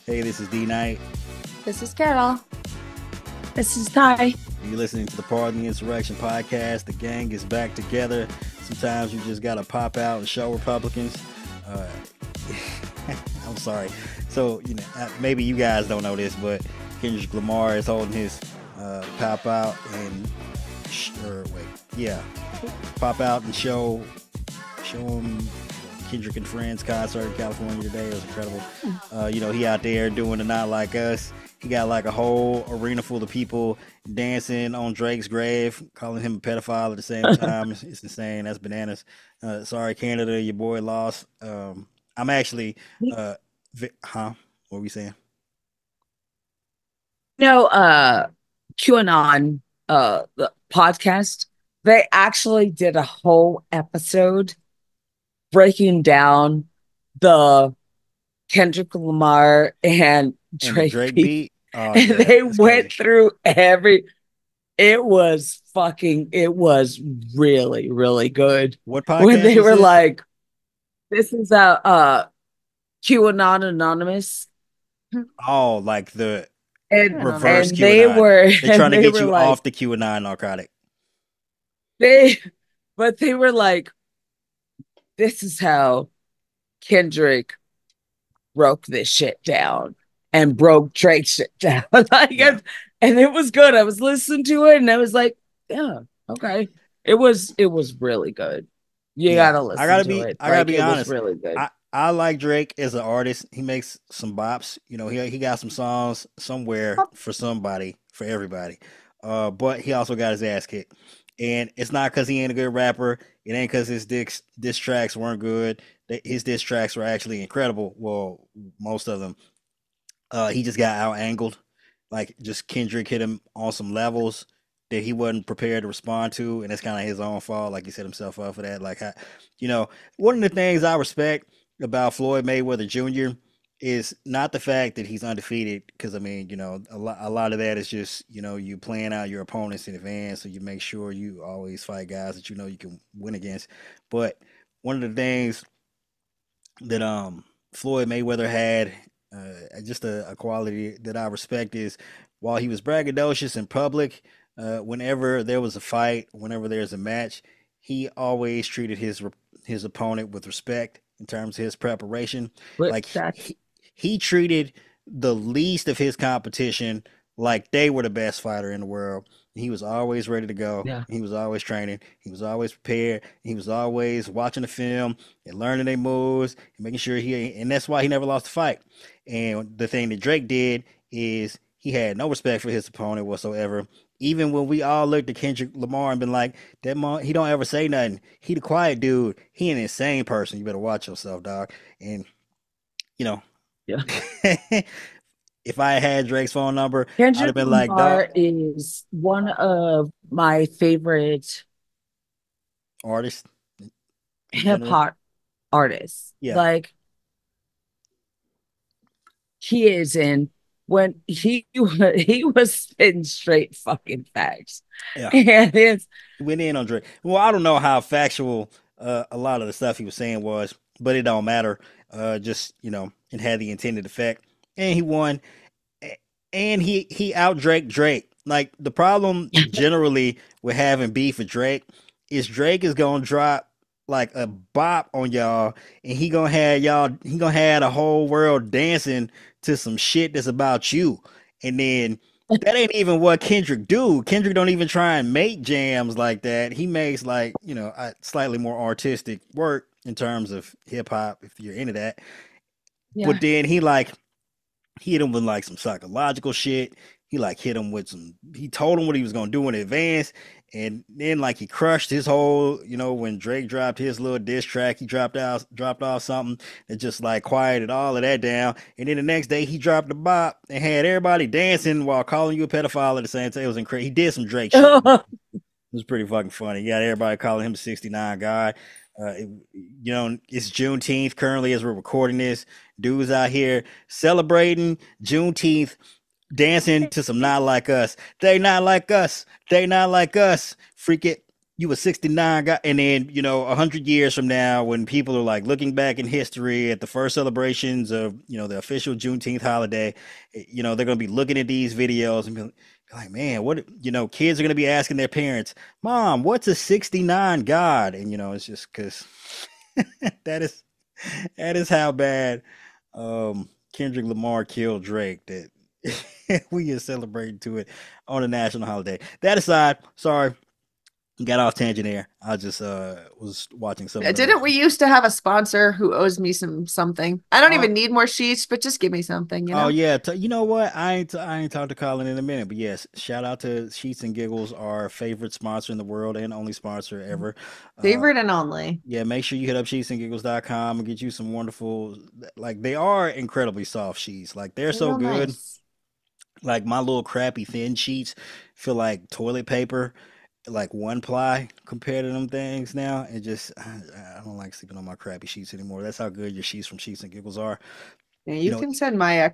Hey, this is D Night. This is Carol. This is Ty. You're listening to the Pardon the Insurrection podcast. The gang is back together. Sometimes you just gotta pop out and show Republicans. Uh, I'm sorry. So maybe you guys don't know this, but Kendrick Lamar is holding his pop out and pop out and show him Kendrick and Friends concert in California today. It was incredible. He out there doing the Not Like Us. He got like a whole arena full of people dancing on Drake's grave, calling him a pedophile at the same time. It's insane. That's bananas. Sorry, Canada, your boy lost. I'm actually, what were we saying? QAnon, the podcast, they actually did a whole episode breaking down the Kendrick Lamar and And the Drake Drake beat. beat. Oh And yeah, they that's went crazy. through it was really, really good. What When podcast they was were this? like, this is a QAnon Anonymous. Oh, like the And reverse they QAnon. were They're trying to get you like off the QAnon narcotic. they but they were like, this is how Kendrick broke this shit down and broke Drake's shit down. Yeah. And it was good. I was listening to it and I was like, yeah, okay. It was really good. You Yeah, gotta listen to it. I gotta Like be it was honest. really good. I like Drake as an artist. He makes some bops. He got some songs somewhere for somebody, for everybody. But he also got his ass kicked, and it's not because he ain't a good rapper. It ain't because his diss tracks weren't good. His diss tracks were actually incredible. Well, most of them. He just got out angled. Like just Kendrick hit him on some levels that he wasn't prepared to respond to, and it's kind of his own fault. Like he set himself up for that. You know, one of the things I respect about Floyd Mayweather Jr. is not the fact that he's undefeated, because I mean, a lot of that is just you playing out your opponents in advance, so you make sure you always fight guys that you can win against. But one of the things that Floyd Mayweather had, just a quality that I respect, is while he was braggadocious in public, whenever there was a fight, whenever there's a match, he always treated his opponent with respect in terms of his preparation. But Like that's he treated the least of his competition like they were the best fighter in the world. He was always ready to go. yeah. He was always training. He was always prepared. He was always watching the film and learning their moves and making sure and that's why he never lost a fight. And the thing that Drake did is he had no respect for his opponent whatsoever. Even when we all looked at Kendrick Lamar and been like, he don't ever say nothing. He the quiet dude. He an insane person. You better watch yourself, dog. And you know, Yeah. if I had Drake's phone number, I'd have Kendrick been like, dog, Lamar is one of my favorite artist in hip general. hop artists. Yeah, Like he is in when he was spitting straight fucking facts. yeah. And it's He went in on Drake. Well, I don't know how factual a lot of the stuff he was saying was, but it don't matter. Just it had the intended effect, and he won. And he out Drake. Like the problem generally with having beef with Drake is Drake is gonna drop like a bop on y'all, and he gonna have the whole world dancing to some shit that's about you, and then that ain't even what Kendrick do. Kendrick don't even try and make jams like that. He makes like slightly more artistic work in terms of hip hop if you're into that. But yeah. then he hit him with like some psychological shit. He like hit him with some. He told him what he was gonna do in advance, and then like he crushed his whole. When Drake dropped his little diss track, he dropped off something that just like quieted all of that down. And then the next day he dropped the bop and had everybody dancing while calling you a pedophile at the same time. It was incredible. He did some Drake shit. It was pretty fucking funny. You got everybody calling him 69 guy. It's Juneteenth currently as we're recording this. Dudes out here celebrating Juneteenth, dancing to some Not Like Us. They not like us. They not like us. Freak it. you a 69 guy, and then 100 years from now, when people are like looking back in history at the first celebrations of the official Juneteenth holiday, they're gonna be looking at these videos and be like, man, what, kids are gonna be asking their parents, Mom, what's a 69 god? And it's just because that is that is how bad Kendrick Lamar killed Drake, that we are celebrating to it on a national holiday. That aside, sorry, got off tangent there. I just was watching some Didn't numbers. we used to have a sponsor who owes me something? I don't Oh, even need more sheets, but just give me something, you oh know? yeah. You know what? I ain't talked to Colin in a minute, but yes, shout out to Sheets and Giggles, our favorite sponsor in the world and only sponsor ever. Uh, Favorite and only. yeah, make sure you hit up sheetsandgiggles.com and get you some wonderful, like they are incredibly soft sheets. Like they're They're so real good. nice. Like my little crappy thin sheets feel like toilet paper, like one ply compared to them things now. It just I don't like sleeping on my crappy sheets anymore. That's how good your sheets from Sheets and Giggles are. Yeah, You you know, can send mine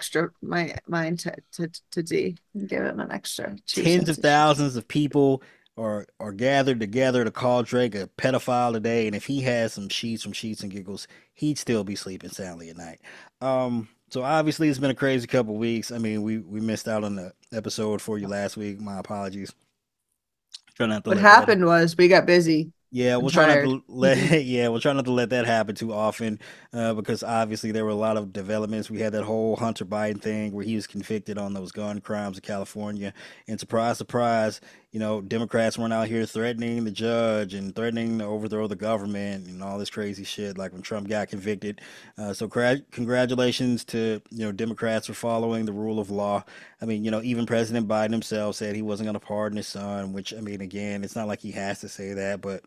to D and give him an extra two tens sets of of sheets. thousands of people are gathered together to call Drake a pedophile today, and if he had some sheets from Sheets and Giggles, he'd still be sleeping soundly at night. So obviously it's been a crazy couple weeks. I mean, we missed out on the episode for you last week. My apologies. Try not to What let that. happened was we got busy Yeah, and we'll try not tired. to let yeah, we'll try not to let that happen too often, because obviously there were a lot of developments. We had that whole Hunter Biden thing where he was convicted on those gun crimes in California, and surprise, surprise, Democrats weren't out here threatening the judge and threatening to overthrow the government and all this crazy shit. Like when Trump got convicted. So congratulations to Democrats for following the rule of law. I mean, even President Biden himself said he wasn't going to pardon his son, which I mean, again, it's not like he has to say that, but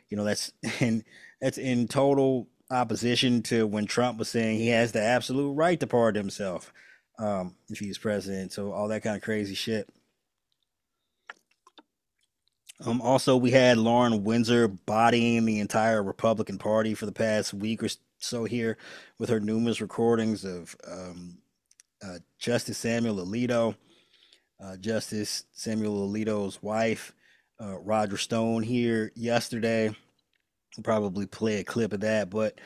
that's in that's in total opposition to when Trump was saying he has the absolute right to pardon himself if he's president. So all that kind of crazy shit. Also, we had Lauren Windsor bodying the entire Republican Party for the past week or so here with her numerous recordings of Justice Samuel Alito, Justice Samuel Alito's wife, Roger Stone, here yesterday. I'll probably play a clip of that, but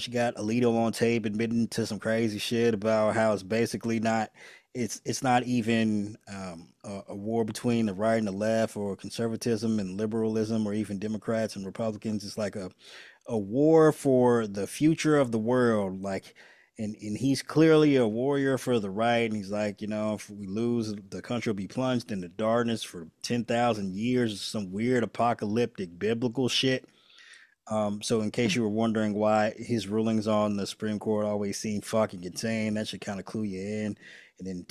she got Alito on tape admitting to some crazy shit about how it's basically not. It's not even a war between the right and the left, or conservatism and liberalism, or even Democrats and Republicans. It's like a war for the future of the world. Like, and he's clearly a warrior for the right. And he's like, if we lose, the country will be plunged into darkness for 10,000 years. Some weird apocalyptic biblical shit. So in case you were wondering why his rulings on the Supreme Court always seem fucking insane, that should kind of clue you in. And then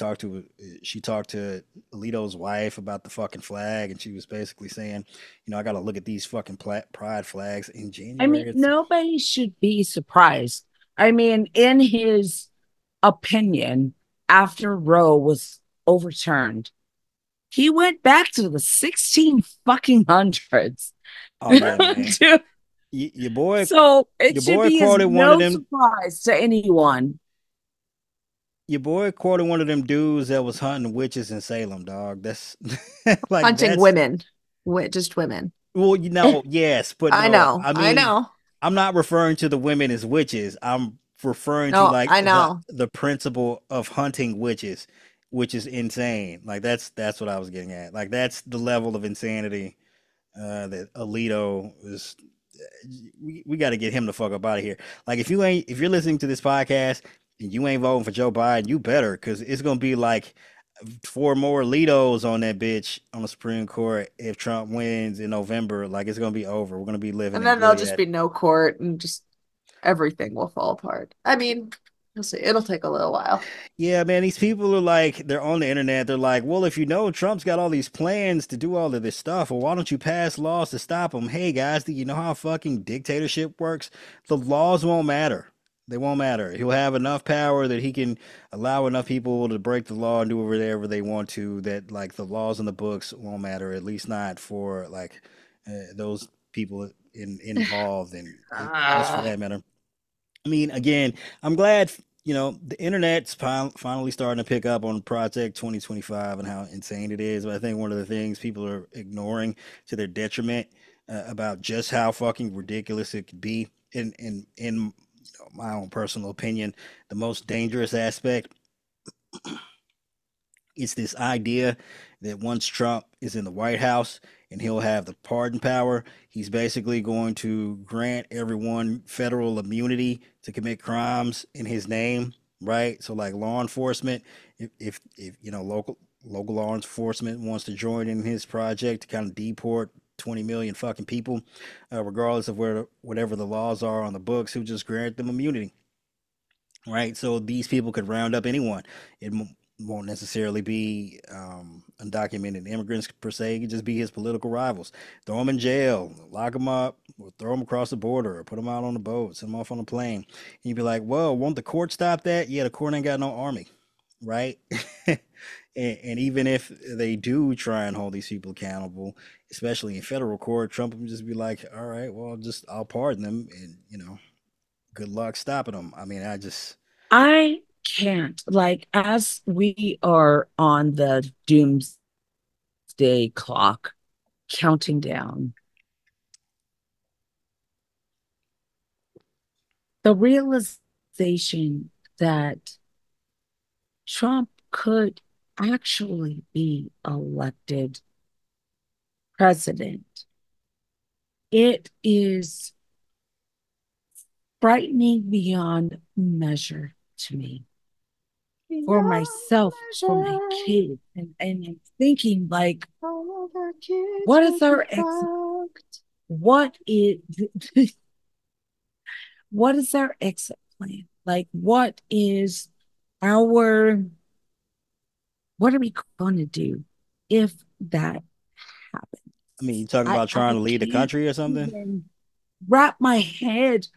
she talked to Alito's wife about the fucking flag, and she was basically saying, I got to look at these fucking pride flags in I mean, January. nobody should be surprised. I mean, in his opinion, after Roe was overturned, he went back to the 16 fucking hundreds. Oh yeah, man. Your boy, So it your should boy be as quoted one of no them. surprise to anyone. Your boy quoted one of them dudes that was hunting witches in Salem, dog. That's like Hunting that's women, just women. well, yes, but I no. know, I I mean, know. I'm not referring to the women as witches. I'm referring to No, like I know. the principle of hunting witches, which is insane. Like that's what I was getting at. Like that's the level of insanity that Alito is. We got to get him the fuck up out of here. Like if you're listening to this podcast and you ain't voting for Joe Biden, you better, because it's gonna be like four more Litos on that bitch on the Supreme Court if Trump wins in November. Like it's gonna be over. We're gonna be living And in then there'll Gilead. just be no court and just everything will fall apart. I mean, we'll see. It'll take a little while. Yeah, man, these people are like, they're on the internet. They're like, well, if Trump's got all these plans to do all of this stuff, well, why don't you pass laws to stop him? Hey, guys, do you know how fucking dictatorship works? The laws won't matter. They won't matter. He'll have enough power that he can allow enough people to break the law and do whatever they want to, that like the laws in the books won't matter, at least not for like those people involved. And just for Ah. that matter. I mean, again, I'm glad the internet's finally starting to pick up on Project 2025 and how insane it is. But I think one of the things people are ignoring to their detriment, about just how fucking ridiculous it could be. In my own personal opinion, the most dangerous aspect is this idea that once Trump is in the White House and he'll have the pardon power, he's basically going to grant everyone federal immunity to commit crimes in his name, right? So like law enforcement, if you know local law enforcement wants to join in his project to kind of deport 20 million fucking people, regardless of where whatever the laws are on the books, he'll just grant them immunity, right? So these people could round up anyone. It won't necessarily be undocumented immigrants per se. It could just be his political rivals. Throw them in jail, lock them up, or throw them across the border, or put them out on a boat, send them off on a plane. And you'd be like, "Well, won't the court stop that?" Yeah, the court ain't got no army, right? And even if they do try and hold these people accountable, especially in federal court, Trump would just be like, "All right, well, just I'll pardon them, and good luck stopping them." I mean, I just I can't, like, as we are on the doomsday clock counting down, the realization that Trump could actually be elected president, it is frightening beyond measure to me, for Beyond myself, for my measure, kids. And I'm thinking, like, all of our kids what will is be our exit? fucked. What is what is our exit plan? Like, our what are we going to do if that happens? I mean, you talking about I trying to lead the can't country or something? even wrap my head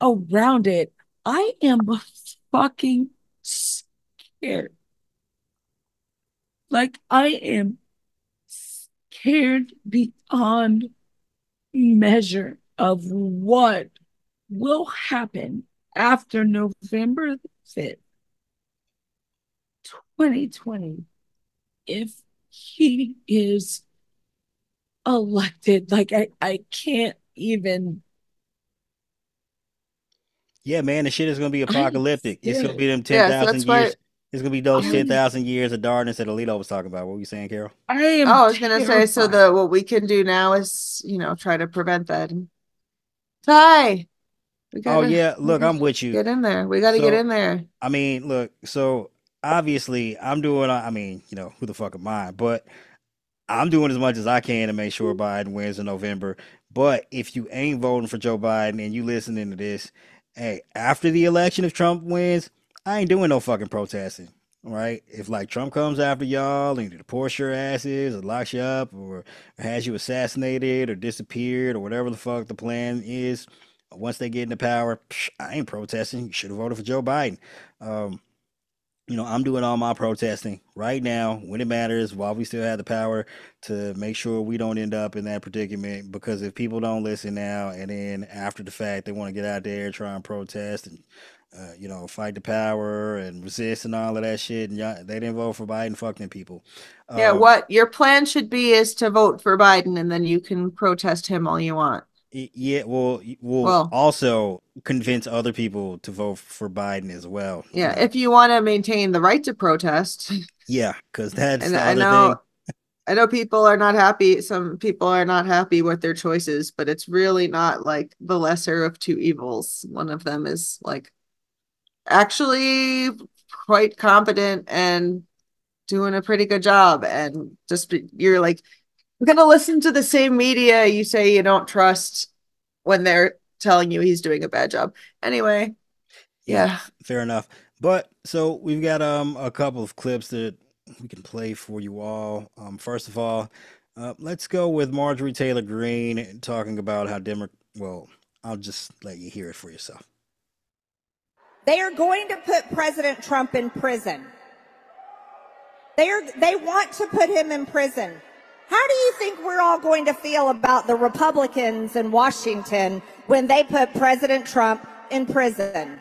around it. I am fucking scared. Like, I am scared beyond measure of what will happen after November 5th, 2020, if he is elected. Like, I can't even, Yeah, man, the shit is gonna be I'm apocalyptic. It's gonna be scared. them ten Yes, thousand that's why. years. It's gonna be those ten I'm, thousand years of darkness that Alito was talking about. What were you saying, Carol? I Oh, am I was gonna say, so terrified. the what we can do now is, try to prevent that. Ty, we Oh gotta, yeah, we look, gotta I'm with you. get in there. We gotta get So in there. I mean, look, so obviously I'm doing. I mean, who the fuck am I? But I'm doing as much as I can to make sure Biden wins in November. But if you ain't voting for Joe Biden and you listening to this, hey, after the election, if Trump wins, I ain't doing no fucking protesting. Right? If like Trump comes after y'all and deports your asses or locks you up or has you assassinated or disappeared or whatever the fuck the plan is, once they get into power, I ain't protesting. You should have voted for Joe Biden. Um, I'm doing all my protesting right now when it matters while we still have the power to make sure we don't end up in that predicament. Because if people don't listen now and then after the fact they want to get out there, try and protest and, fight the power and resist and all of that shit, and y'all, they didn't vote for Biden, fuck them people. Yeah, Um, what your plan should be is to vote for Biden, and then you can protest him all you want. yeah, well, we'll Well, also convince other people to vote for Biden as well. yeah, if you want to maintain the right to protest, Yeah, because that's and the other thing. I know people are not happy. Some people are not happy with their choices, but it's really not like the lesser of two evils. One of them is like actually quite competent and doing a pretty good job. And just you're like, I'm going to listen to the same media you say you don't trust when they're telling you he's doing a bad job. Anyway, Yeah, yeah. fair enough. But so we've got a couple of clips that we can play for you all. First of all, let's go with Marjorie Taylor Greene talking about how Well, I'll just let you hear it for yourself. They are going to put President Trump in prison. They want to put him in prison. How do you think we're all going to feel about the Republicans in Washington when they put President Trump in prison?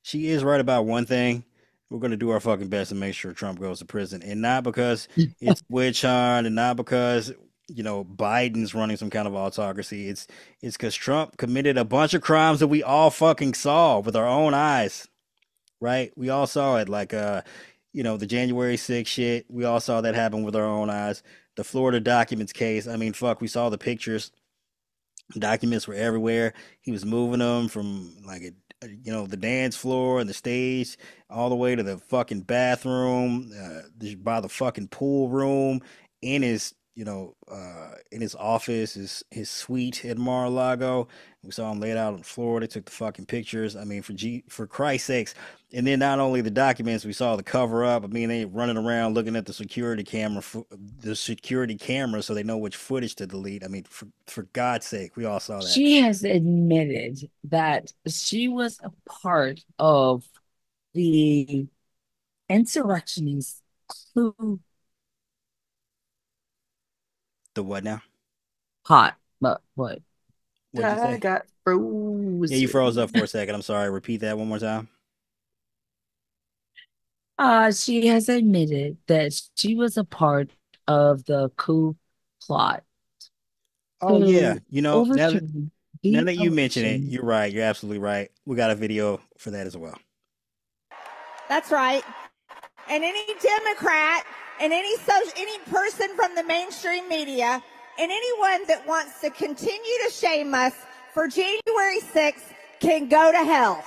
She is right about one thing. we're going to do our fucking best to make sure Trump goes to prison, and not because it's witch hunt, and not because Biden's running some kind of autocracy. It's because Trump committed a bunch of crimes that we all fucking saw with our own eyes, right? We all saw it, like the January 6th shit. We all saw that happen with our own eyes. The Florida documents case. I mean, fuck, we saw the pictures. Documents were everywhere. He was moving them from like the dance floor and the stage all the way to the fucking bathroom, by the fucking pool room, in his office, his suite at Mar-a-Lago. We saw him laid out on the floor. They took the fucking pictures. I mean, for Christ's sakes. And then not only the documents, we saw the cover up. I mean, they running around looking at the security camera, so they know which footage to delete. I mean, for God's sake, we all saw that. She has admitted that she was a part of the insurrectionist coup The what now? plot. But what? What'd you I say? got Yeah, you froze up frozen. for a second. I'm sorry. Repeat that one more time. She has admitted that she was a part of the coup plot Oh yeah, to overturn now the that you mention it, election. you're right. You're absolutely right. We got a video for that as well. That's right. And any Democrat and any person from the mainstream media and anyone that wants to continue to shame us for January 6th can go to hell.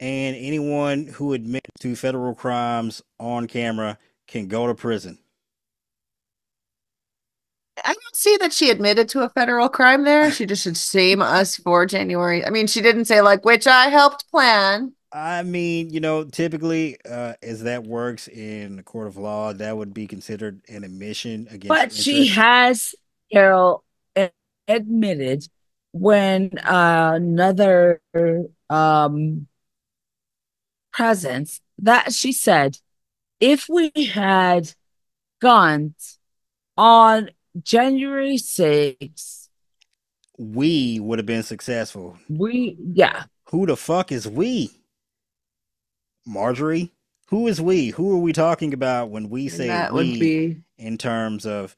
And anyone who admits to federal crimes on camera can go to prison. I don't see that she admitted to a federal crime there. She just should shame us for January. I mean, she didn't say like which I helped plan. I mean, typically, as that works in the court of law, that would be considered an admission against But your she interest. has, Carol, admitted when another um, presence that she said, if we had guns on January 6th, We would have been successful. yeah. Who the fuck is we? Marjorie? Who is we? Who are we talking about when we And say that would we be in terms of,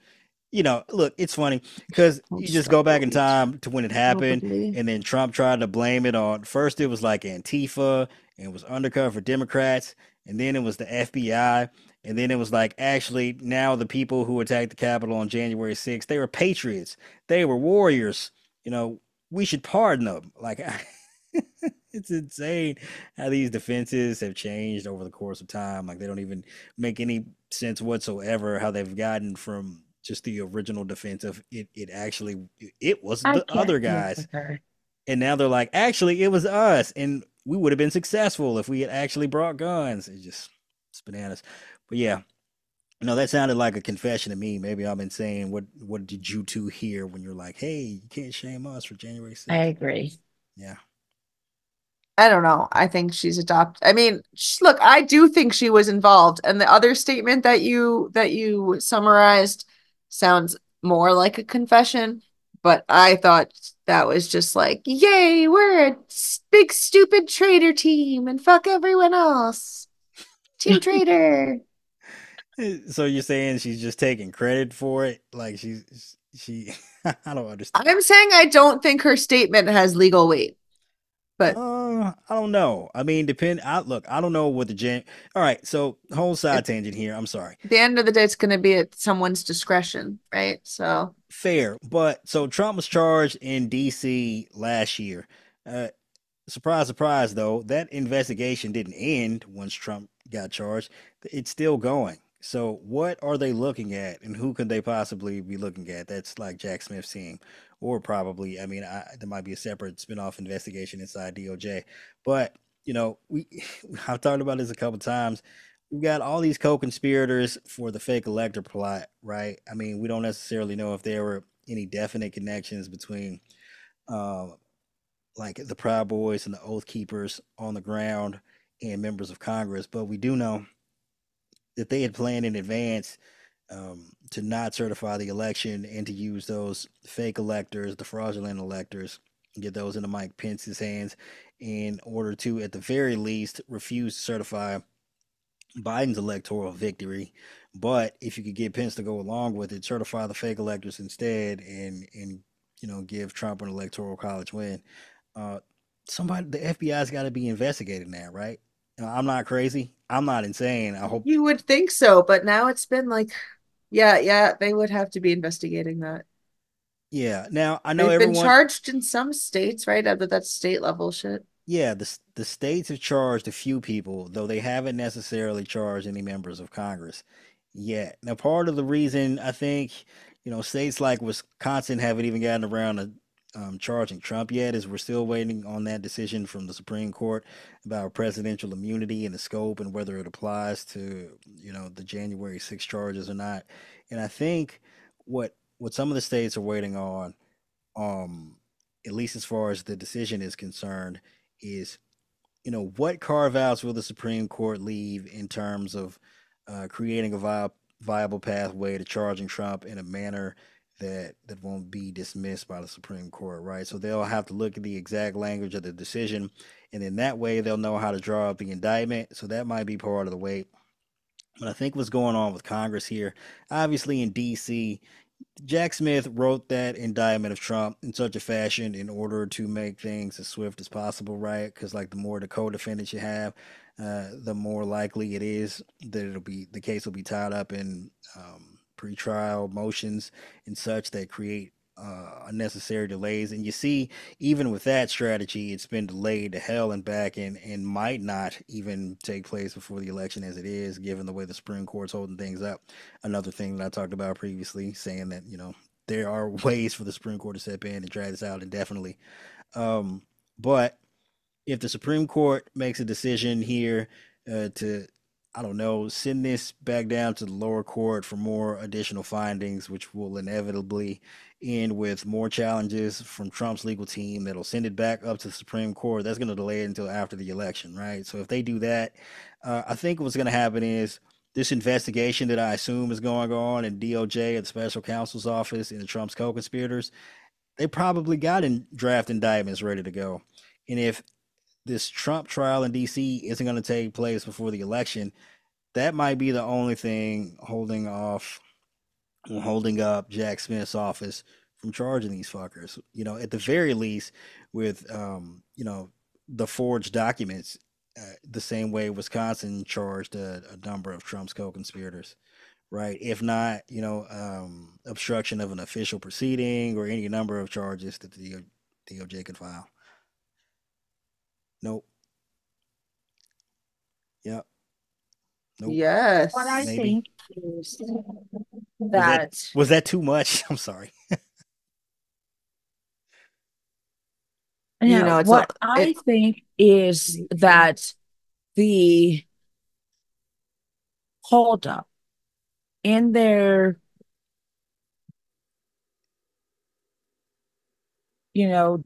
look, it's funny because most you just go back in strongly, time to when it happened, probably. and then Trump tried to blame it on, first it was like Antifa, and it was undercover Democrats, and then it was the FBI, and then it was like, actually, now the people who attacked the Capitol on January 6th, they were patriots, they were warriors, you know, we should pardon them. Like, it's insane how these defenses have changed over the course of time. Like, they don't even make any sense whatsoever how they've gotten from just the original defense of it actually it was I the other can't deal guys, with her. and now they're like, actually it was us, and we would have been successful if we had actually brought guns. It's bananas. But yeah, that sounded like a confession to me. Maybe I've been saying, what did you two hear when you're like, hey, you can't shame us for January I 6th? agree. Yeah. I don't know. I think she's adopted. I mean, look, I do think she was involved. And the other statement that you summarized sounds more like a confession, but I thought that was just like, "Yay, we're a big stupid traitor team and fuck everyone else. Team traitor." So you're saying she's just taking credit for it? Like she I don't understand. I'm saying I don't think her statement has legal weight, but I don't know. I mean, look, I don't know what the gen. All right, so whole at side tangent here. I'm sorry. the end of the day, it's going to be at someone's discretion, right? So Fair, but so Trump was charged in D.C. last year. Uh, Surprise, surprise, though, that investigation didn't end once Trump got charged. It's still going. So, what are they looking at, and who could they possibly be looking at? That's like Jack Smith's team, or probably, I mean, there might be a separate spinoff investigation inside DOJ. But we I've talked about this a couple times. We've got all these co-conspirators for the fake elector plot, right? I mean, we don't necessarily know if there were any definite connections between um, like the Proud Boys and the Oath Keepers on the ground and members of Congress, but we do know that they had planned in advance to not certify the election and to use those fake electors, the fraudulent electors, get those into Mike Pence's hands in order to, at the very least, refuse to certify Biden's electoral victory. But if you could get Pence to go along with it, certify the fake electors instead, and give Trump an electoral college win. Uh, somebody, the FBI's got to be investigating that, right? I'm not crazy. I'm not insane. I hope. You would think so, but now it's been like, yeah, yeah, they would have to be investigating that. Yeah. Now I know They've been everyone. charged in some states, right? But that's state level shit. Yeah, the states have charged a few people, though they haven't necessarily charged any members of Congress yet. Now, part of the reason I think, states like Wisconsin haven't even gotten around to charging Trump yet is we're still waiting on that decision from the Supreme Court about presidential immunity and the scope and whether it applies to, the January 6 charges or not. And I think what some of the states are waiting on, um, at least as far as the decision is concerned, is what carve outs will the Supreme Court leave in terms of creating a viable pathway to charging Trump in a manner that won't be dismissed by the Supreme Court, right? So they'll have to look at the exact language of the decision, and in that way they'll know how to draw up the indictment. So that might be part of the wait. But I think what's going on with Congress here, obviously in D.C., Jack Smith wrote that indictment of Trump in such a fashion in order to make things as swift as possible, right? Because like the more the co-defendants you have, the more likely it is that the case will be tied up in pretrial motions and such that create unnecessary delays. And you see, even with that strategy, it's been delayed to hell and back, and might not even take place before the election as it is, given the way the Supreme Court's holding things up. Another thing that I talked about previously, saying that there are ways for the Supreme Court to step in and drag this out indefinitely. But if the Supreme Court makes a decision here to, I don't know, send this back down to the lower court for more additional findings, which will inevitably end with more challenges from Trump's legal team that'll send it back up to the Supreme Court. That's going to delay it until after the election, right? So if they do that, I think what's going to happen is this investigation that I assume is going on in DOJ at the special counsel's office into Trump's co-conspirators, they probably got in draft indictments ready to go. And if this Trump trial in DC isn't going to take place before the election, that might be the only thing holding up Jack Smith's office from charging these fuckers. At the very least, with the forged documents, the same way Wisconsin charged a number of Trump's co-conspirators, right? If not, obstruction of an official proceeding or any number of charges that the DOJ could file. Nope. Yep. Nope. Yes. What I Maybe. think is Was that was that too much? I'm sorry. It's what I think is that the holdup in their,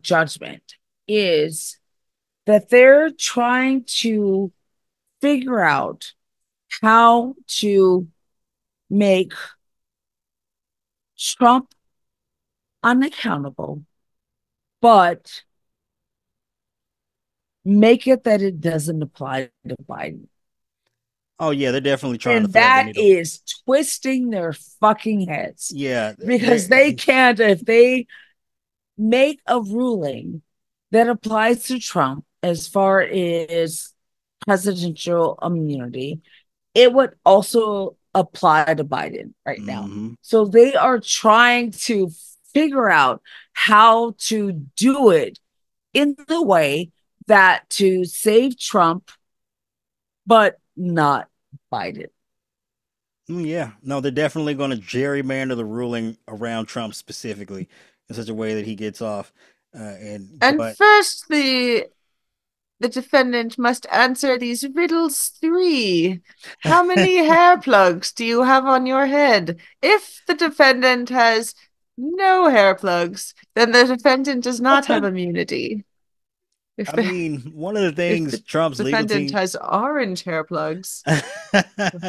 judgment is that they're trying to figure out how to make Trump unaccountable, but make it that it doesn't apply to Biden. Oh yeah, they're definitely trying to And thread the that needle. is twisting their fucking heads. Yeah, Because they can't, if they make a ruling that applies to Trump as far as presidential immunity, it would also apply to Biden right now. Mm-hmm. So they are trying to figure out how to do it in the way that to save Trump, but not Biden. Yeah, no, they're definitely going to gerrymander the ruling around Trump specifically in such a way that he gets off. And first, the defendant must answer these riddles 3. How many hair plugs do you have on your head? If the defendant has no hair plugs, then the defendant does not have immunity. If I the mean, one of the if things the Trump's legal defendant team has orange hair plugs.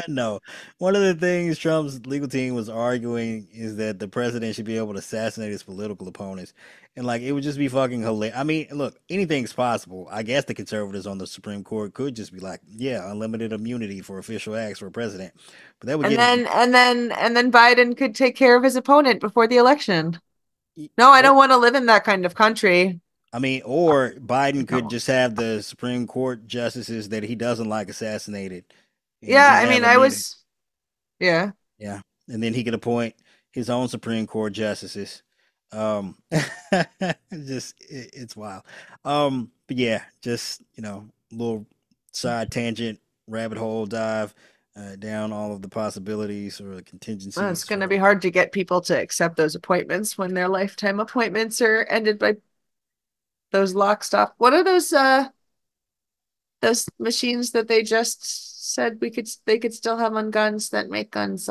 no, one of the things Trump's legal team was arguing is that the president should be able to assassinate his political opponents, and like it would just be fucking hilarious. I mean, look, anything's possible. I guess the conservatives on the Supreme Court could just be like, yeah, unlimited immunity for official acts for a president, but that would And get his. then Biden could take care of his opponent before the election. No, I Or, don't want to live in that kind of country. I mean, or Biden could No. just have the Supreme Court justices that he doesn't like assassinated, and Yeah, then I have mean, a meeting. yeah. Yeah, and then he could appoint his own Supreme Court justices. Um, it's wild. But yeah, just little side tangent, rabbit hole dive down all of the possibilities or the Well, it's contingencies going to be for. hard to get people to accept those appointments when their lifetime appointments are ended by those lock stop. What are those machines that they just said they could still have on guns that make guns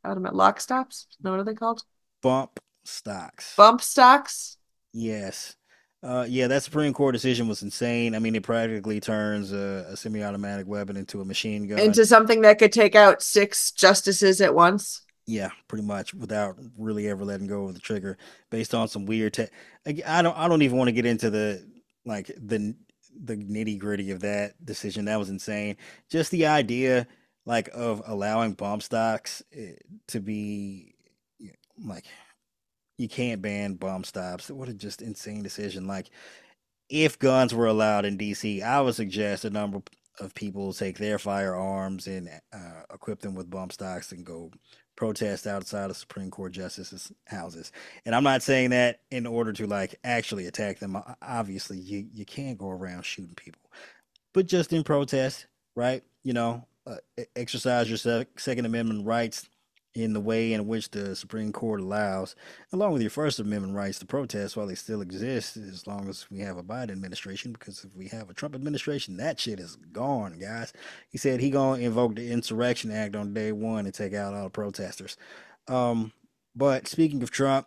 automatic lock stops? No, what are they called? Bump stocks. Bump stocks Yes. Yeah, that Supreme Court decision was insane. I mean, it practically turns a semi-automatic weapon into a machine gun. into something that could take out 6 justices at once. Yeah, pretty much without really ever letting go of the trigger, based on some weird. I don't even want to get into like the nitty gritty of that decision. That was insane. Just the idea, like, of allowing bump stocks to be like you can't ban bump stops. What a just insane decision. Like, if guns were allowed in DC, I would suggest a number of people take their firearms and equip them with bump stocks and go protest outside of Supreme Court justices' houses. And I'm not saying that in order to like actually attack them. Obviously, you can't go around shooting people, but just in protest, right? Exercise your Second Amendment rights in the way in which the Supreme Court allows, along with your First Amendment rights to protest while they still exist, as long as we have a Biden administration. Because if we have a Trump administration, that shit is gone, guys. He said he gonna invoke the Insurrection Act on day one and take out all the protesters. Um, but speaking of Trump,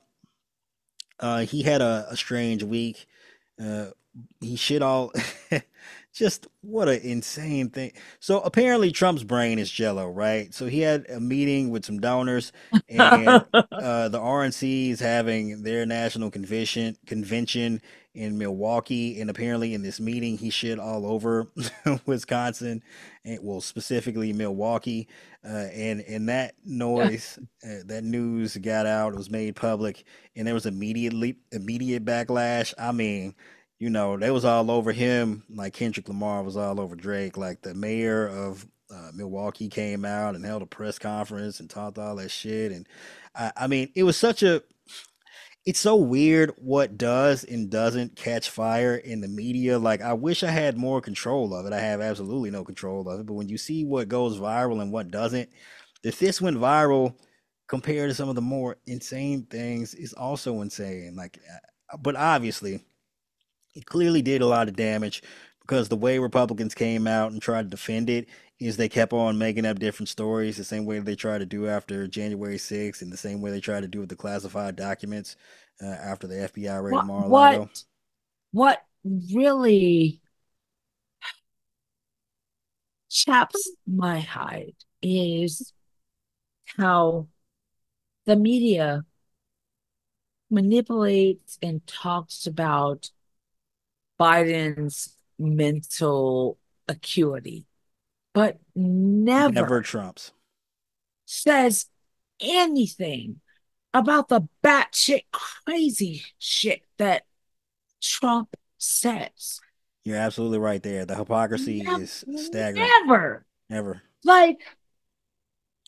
he had a strange week. Uh, he shit all. Just what an insane thing. So apparently Trump's brain is jello, right? So he had a meeting with some donors, and the RNC is having their national convention in Milwaukee, and apparently in this meeting he shit all over Wisconsin, and well specifically Milwaukee, and that noise, that news got out, it was made public, and there was immediate backlash. I mean, they was all over him like Kendrick Lamar was all over Drake. Like the mayor of Milwaukee came out and held a press conference and talked all that shit. And I mean, it's so weird what does and doesn't catch fire in the media. Like, I wish I had more control of it. I have absolutely no control of it. But when you see what goes viral and what doesn't, if this went viral compared to some of the more insane things, is also insane. Like, but obviously it clearly did a lot of damage because the way Republicans came out and tried to defend it is they kept on making up different stories, the same way they tried to do after January 6th, and the same way they tried to do with the classified documents after the FBI raided What Mar-a-Lago. what really chaps my hide is how the media manipulates and talks about Biden's mental acuity, but Never never Trumps. says anything about the batshit crazy shit that Trump says. You're absolutely right there. The hypocrisy is staggering. Never. Never. Like,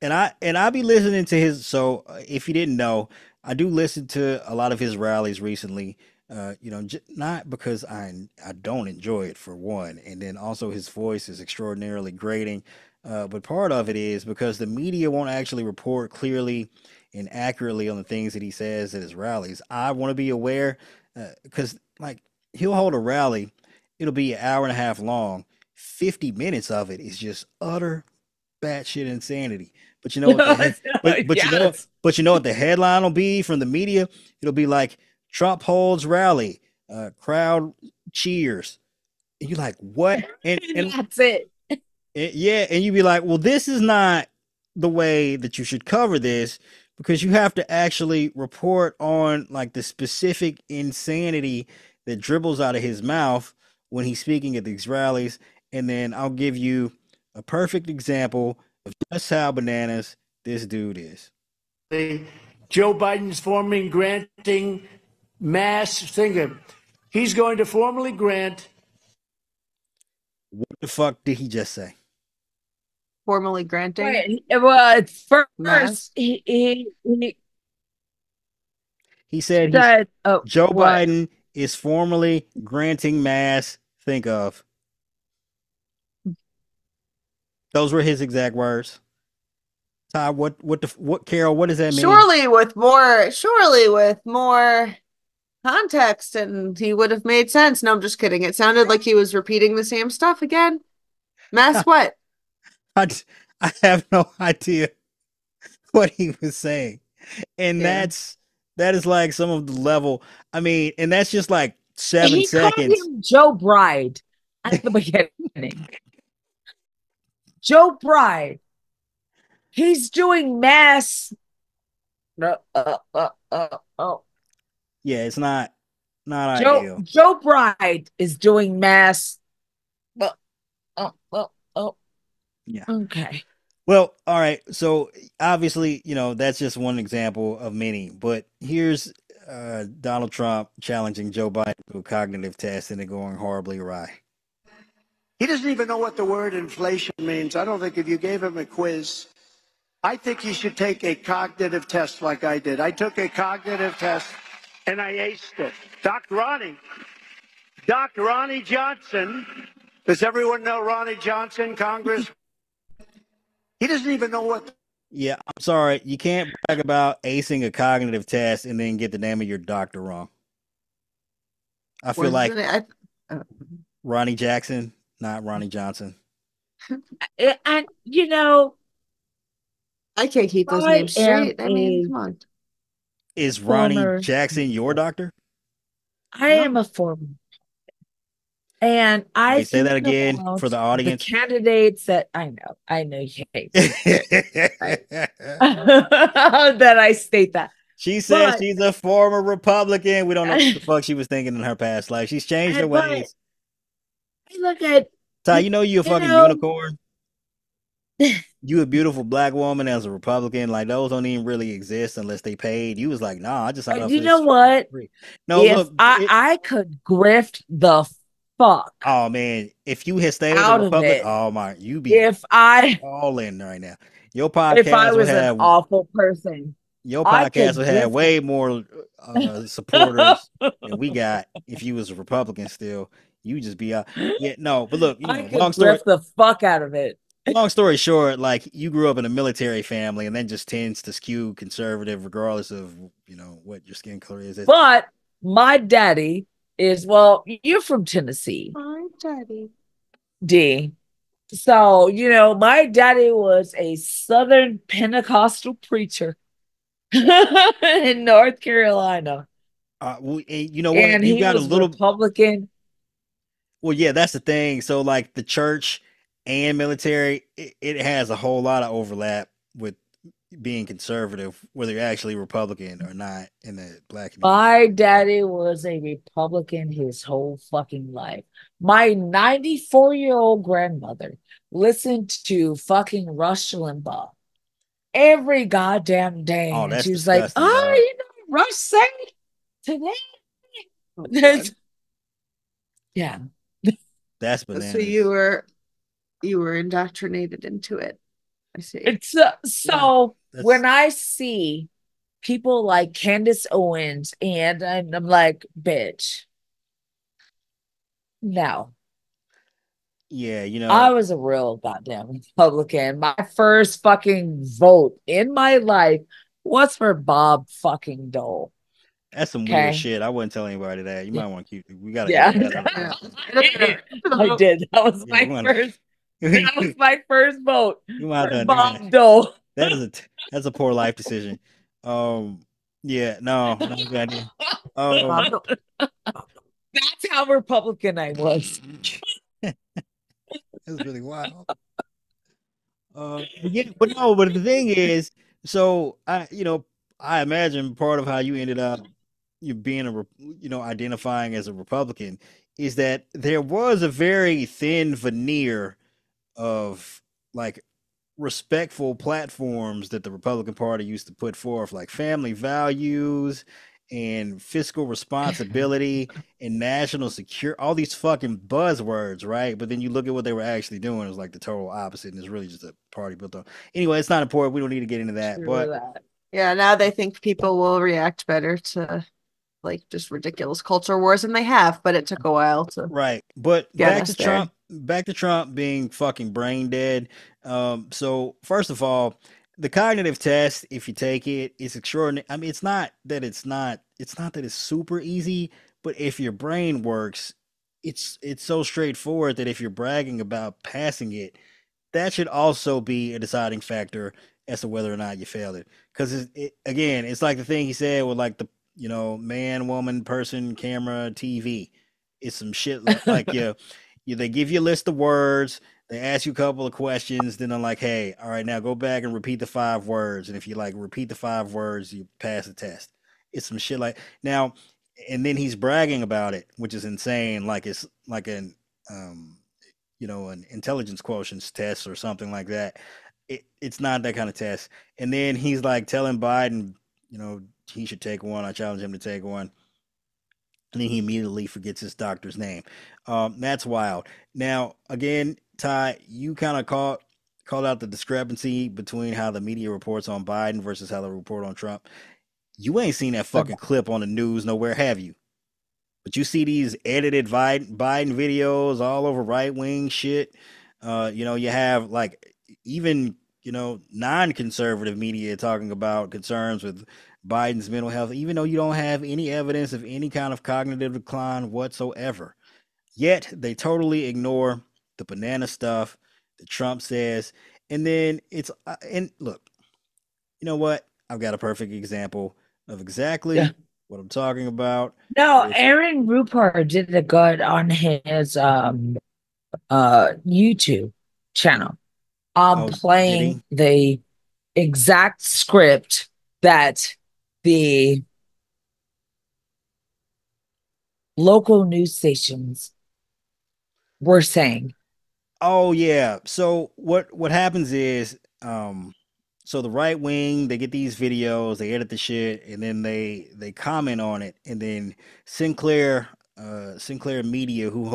And I be listening to his. So if you didn't know, I do listen to a lot of his rallies recently. Not because I don't enjoy it for one, and then also his voice is extraordinarily grating. But part of it is because the media won't actually report clearly and accurately on the things that he says at his rallies. I want to be aware because like he'll hold a rally, it'll be an hour and a half long. 50 minutes of it is just utter batshit insanity. But you know what the head, yes. but you know what the headline will be from the media? It'll be like Trump holds rally, crowd cheers. And you're like, what? And That's it. yeah, and you'd be like, well, this is not the way that you should cover this because you have to actually report on like the specific insanity that dribbles out of his mouth when he's speaking at these rallies. And then I'll give you a perfect example of just how bananas this dude is. Joe Biden's formally granting mass finger. He's going to formally grant. What the fuck did he just say? Formally granting. Wait, well, at Mass. first he He said said, Joe what? Biden is formally granting mass think of. Those were his exact words. Todd, what Carol, what does that mean? Surely with more context and he would have made sense. No, I'm just kidding. It sounded like he was repeating the same stuff again. Mass what? I have no idea what he was saying. And Yeah. that is like some of the level. I mean, and that's just like 7 He called seconds. him Joe Bride at the beginning. Joe Bride. He's doing mass. Yeah, it's not ideal. Joe Bride is doing mass. Yeah. Okay. Well, all right. So obviously, that's just one example of many. But here's Donald Trump challenging Joe Biden to a cognitive test and it going horribly awry. He doesn't even know what the word inflation means. I don't think if you gave him a quiz, I think he should take a cognitive test like I did. I took a cognitive test and I aced it. Dr. Ronnie Johnson. Does everyone know Ronnie Johnson, Congress? He doesn't even know what. Yeah, I'm sorry. You can't brag about acing a cognitive test and then get the name of your doctor wrong. I feel like Ronnie Jackson, not Ronnie Johnson. And I can't keep those names straight. I mean, come on. Is Ronnie Jackson your doctor? I am a former. And I say that again for the audience. The candidates that I know you hate that I state that. She says she's a former Republican. We don't know what the fuck she was thinking in her past life. She's changed her ways. Look at Ty, you're a fucking unicorn. You a beautiful black woman as a Republican. Like those don't even really exist unless they paid. You was like, nah, I just signed up for this. You know what? No, if look, I could grift the fuck. Oh man, if you had stayed as a Republican, oh my, you be all in right now. Your podcast if I was an awful person. Your podcast would have way more supporters than we got if you was a Republican still. You just be out. Yeah, no, but look, long story, the fuck out of it. Long story short, like you grew up in a military family and then just tends to skew conservative regardless of, what your skin color is. But my daddy is, you're from Tennessee. My daddy. D. So, my daddy was a Southern Pentecostal preacher in North Carolina. You know what? And you got a little Republican. Well, yeah, that's the thing. So, like the church and military, it has a whole lot of overlap with being conservative, whether you're actually Republican or not in the black community. My daddy was a Republican his whole fucking life. My 94-year-old grandmother listened to fucking Rush Limbaugh every goddamn day. Oh, that's she was disgusting, like, Rush said today. Oh, yeah. That's bananas. So you were indoctrinated into it. I see. It's when I see people like Candace Owens and I'm like, bitch. No. Yeah, I was a real goddamn Republican. My first fucking vote in my life was for Bob fucking Dole. That's some weird shit. I wouldn't tell anybody that. You might want to keep. We gotta. Yeah. I did. That was my first. That was my first vote. You might have Bob Dole. That's a poor life decision. Yeah. No. Good idea. That's how Republican I was. That's really wild. But yeah, but no, but the thing is, so I imagine part of how you ended up you being identifying as a Republican is that there was a very thin veneer of like respectful platforms that the Republican Party used to put forth, like family values and fiscal responsibility and national security, all these fucking buzzwords, right? But then you look at what they were actually doing, it was like the total opposite, and it's really just a party built on. Anyway, it's not important. We don't need to get into that. True But that. Yeah, now they think people will react better to like just ridiculous culture wars, and they have, but it took a while to right. But get us there. Back to Trump being fucking brain dead. So first of all, the cognitive test, if you take it, it's extraordinary. I mean, it's not that it's super easy, but if your brain works, it's so straightforward that if you're bragging about passing it, that should also be a deciding factor as to whether or not you failed it. Because again, it's like the thing he said with like the man, woman, person, camera, TV. It's some shit like they give you a list of words. They ask you a couple of questions, then they're like, "Hey, all right, now go back and repeat the 5 words." And if you like repeat the 5 words, you pass the test. It's some shit like now, and then he's bragging about it, which is insane. Like it's like an intelligence quotients test or something like that. It's not that kind of test. And then he's like telling Biden, he should take one. I challenge him to take one. And then he immediately forgets his doctor's name. That's wild. Now, again, Ty, you kind of called out the discrepancy between how the media reports on Biden versus how they report on Trump. You ain't seen that fucking clip on the news nowhere, have you? But you see these edited Biden videos all over right wing shit. You have like even non-conservative media talking about concerns with Biden's mental health, even though you don't have any evidence of any kind of cognitive decline whatsoever. Yet they totally ignore the banana stuff that Trump says, and then and look, you know what? I've got a perfect example of Yeah. exactly what I'm talking about. No, It's Aaron Rupert did a good on his YouTube channel. Oh, did Playing he? the exact script that the local news stations were saying. Oh yeah. So what happens is so the right wing, they get these videos, they edit the shit, and then they comment on it, and then Sinclair Sinclair Media, who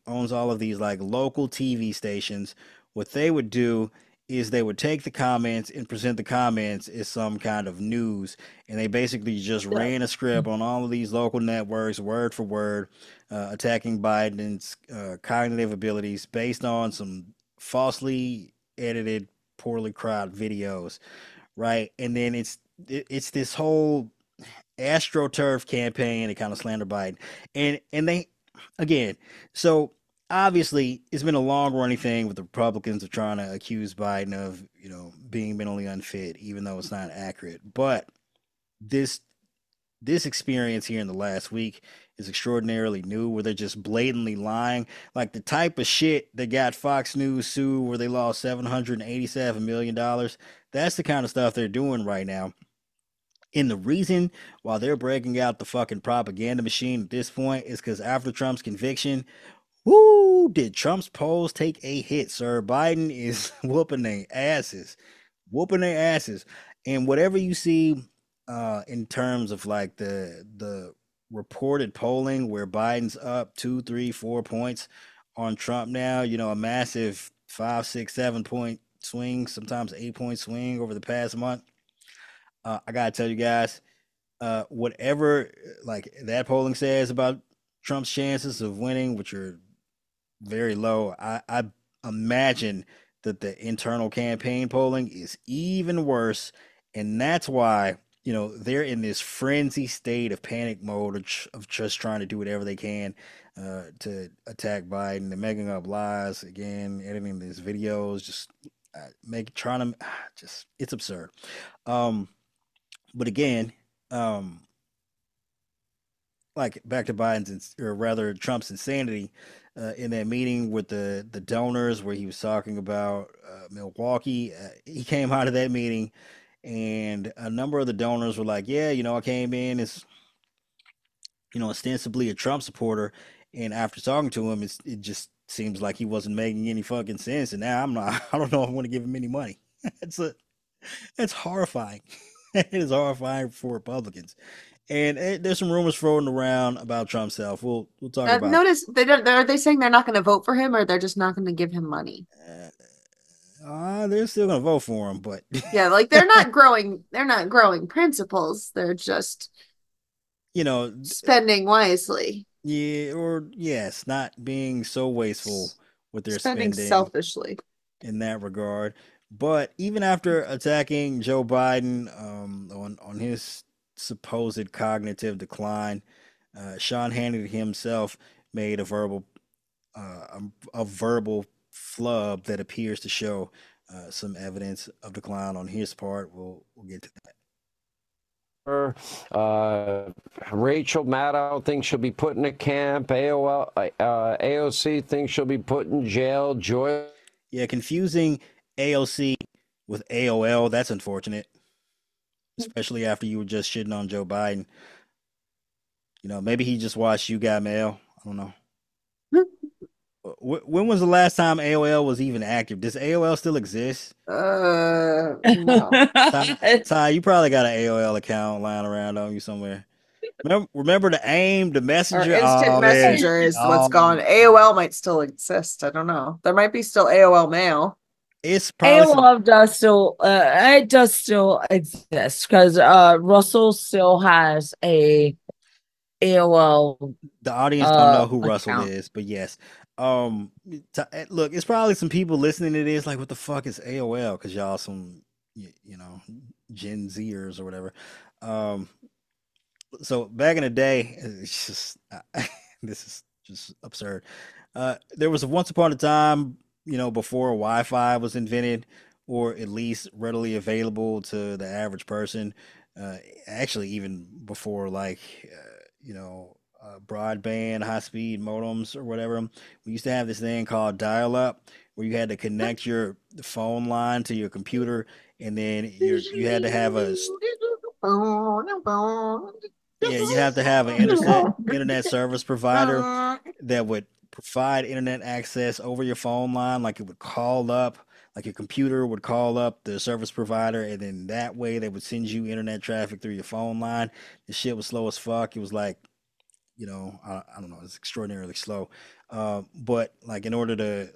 owns all of these like local TV stations, what they would do is they would take the comments and present the comments as some kind of news, and they basically just ran a script on all of these local networks, word for word, attacking Biden's cognitive abilities based on some falsely edited, poorly cropped videos, right? And then it's this whole astroturf campaign to kind of slander Biden, and they again, so obviously it's been a long running thing with the Republicans of trying to accuse Biden of being mentally unfit, even though it's not accurate. But this this experience here in the last week is extraordinarily new, where they're just blatantly lying, like the type of shit that got Fox News sued, where they lost $787 million. That's the kind of stuff they're doing right now. And the reason why they're breaking out the fucking propaganda machine at this point is because after Trump's conviction, whoo, did Trump's polls take a hit, sir? Biden is whooping their asses. And whatever you see in terms of like the reported polling where Biden's up 2, 3, 4 points on Trump now, a massive 5, 6, 7 point swing, sometimes 8 point swing over the past month. I gotta tell you guys, whatever like that polling says about Trump's chances of winning, which are very low, I imagine that the internal campaign polling is even worse, and that's why they're in this frenzy state of panic mode of just trying to do whatever they can to attack Biden. They're making up lies again, editing these videos, just make trying to just it's absurd. Um, but again, um, like back to or rather Trump's insanity in that meeting with the donors where he was talking about Milwaukee. He came out of that meeting, and a number of the donors were like, "Yeah, I came in as ostensibly a Trump supporter, and after talking to him, it just seems like he wasn't making any fucking sense, and now I'm not. I don't know if I want to give him any money. it's a it's horrifying. It is horrifying for Republicans." And there's some rumors floating around about Trump's health. We'll talk about. Notice they don't. Are they saying they're not going to vote for him, or they're just not going to give him money? They're still gonna vote for him, but Yeah, like they're not growing. They're not growing principles. They're just you know, spending wisely, yeah, or yes, not being so wasteful with their spending spending selfishly. in that regard. But even after attacking Joe Biden on his supposed cognitive decline, Sean Hannity himself made a verbal flub that appears to show some evidence of decline on his part. We'll get to that. Uh, Rachel Maddow thinks she'll be put in a camp. AOC thinks she'll be put in jail. Joy. Yeah, confusing AOC with AOL. That's unfortunate, especially after you were just shitting on Joe Biden. Maybe he just watched You Got Mail. I don't know. When was the last time AOL was even active? Does AOL still exist? No. Ty, you probably got an AOL account lying around on you somewhere. Remember the AIM, the Our Messenger? instant Oh man, messenger is what's oh, gone. AOL might still exist. I don't know. There might be still AOL mail. it's probably some. AOL does still it does still exist because Russell still has a AOL The audience don't know who Russell account. is, but yes. Look, it's probably some people listening to this like, what the fuck is AOL? Because y'all some, Gen Zers or whatever. Um, so back in the day, it's just this is just absurd. There was a once upon a time, before Wi-Fi was invented, or at least readily available to the average person. Actually, even before like broadband, high-speed modems or whatever, we used to have this thing called dial-up, where you had to connect your phone line to your computer, and then you had to have you have to have an internet service provider that would provide internet access over your phone line. Like it would call up, like your computer would call up the service provider, and then that way they would send you internet traffic through your phone line. The shit was slow as fuck. It was like, I don't know, it's extraordinarily slow. But like in order to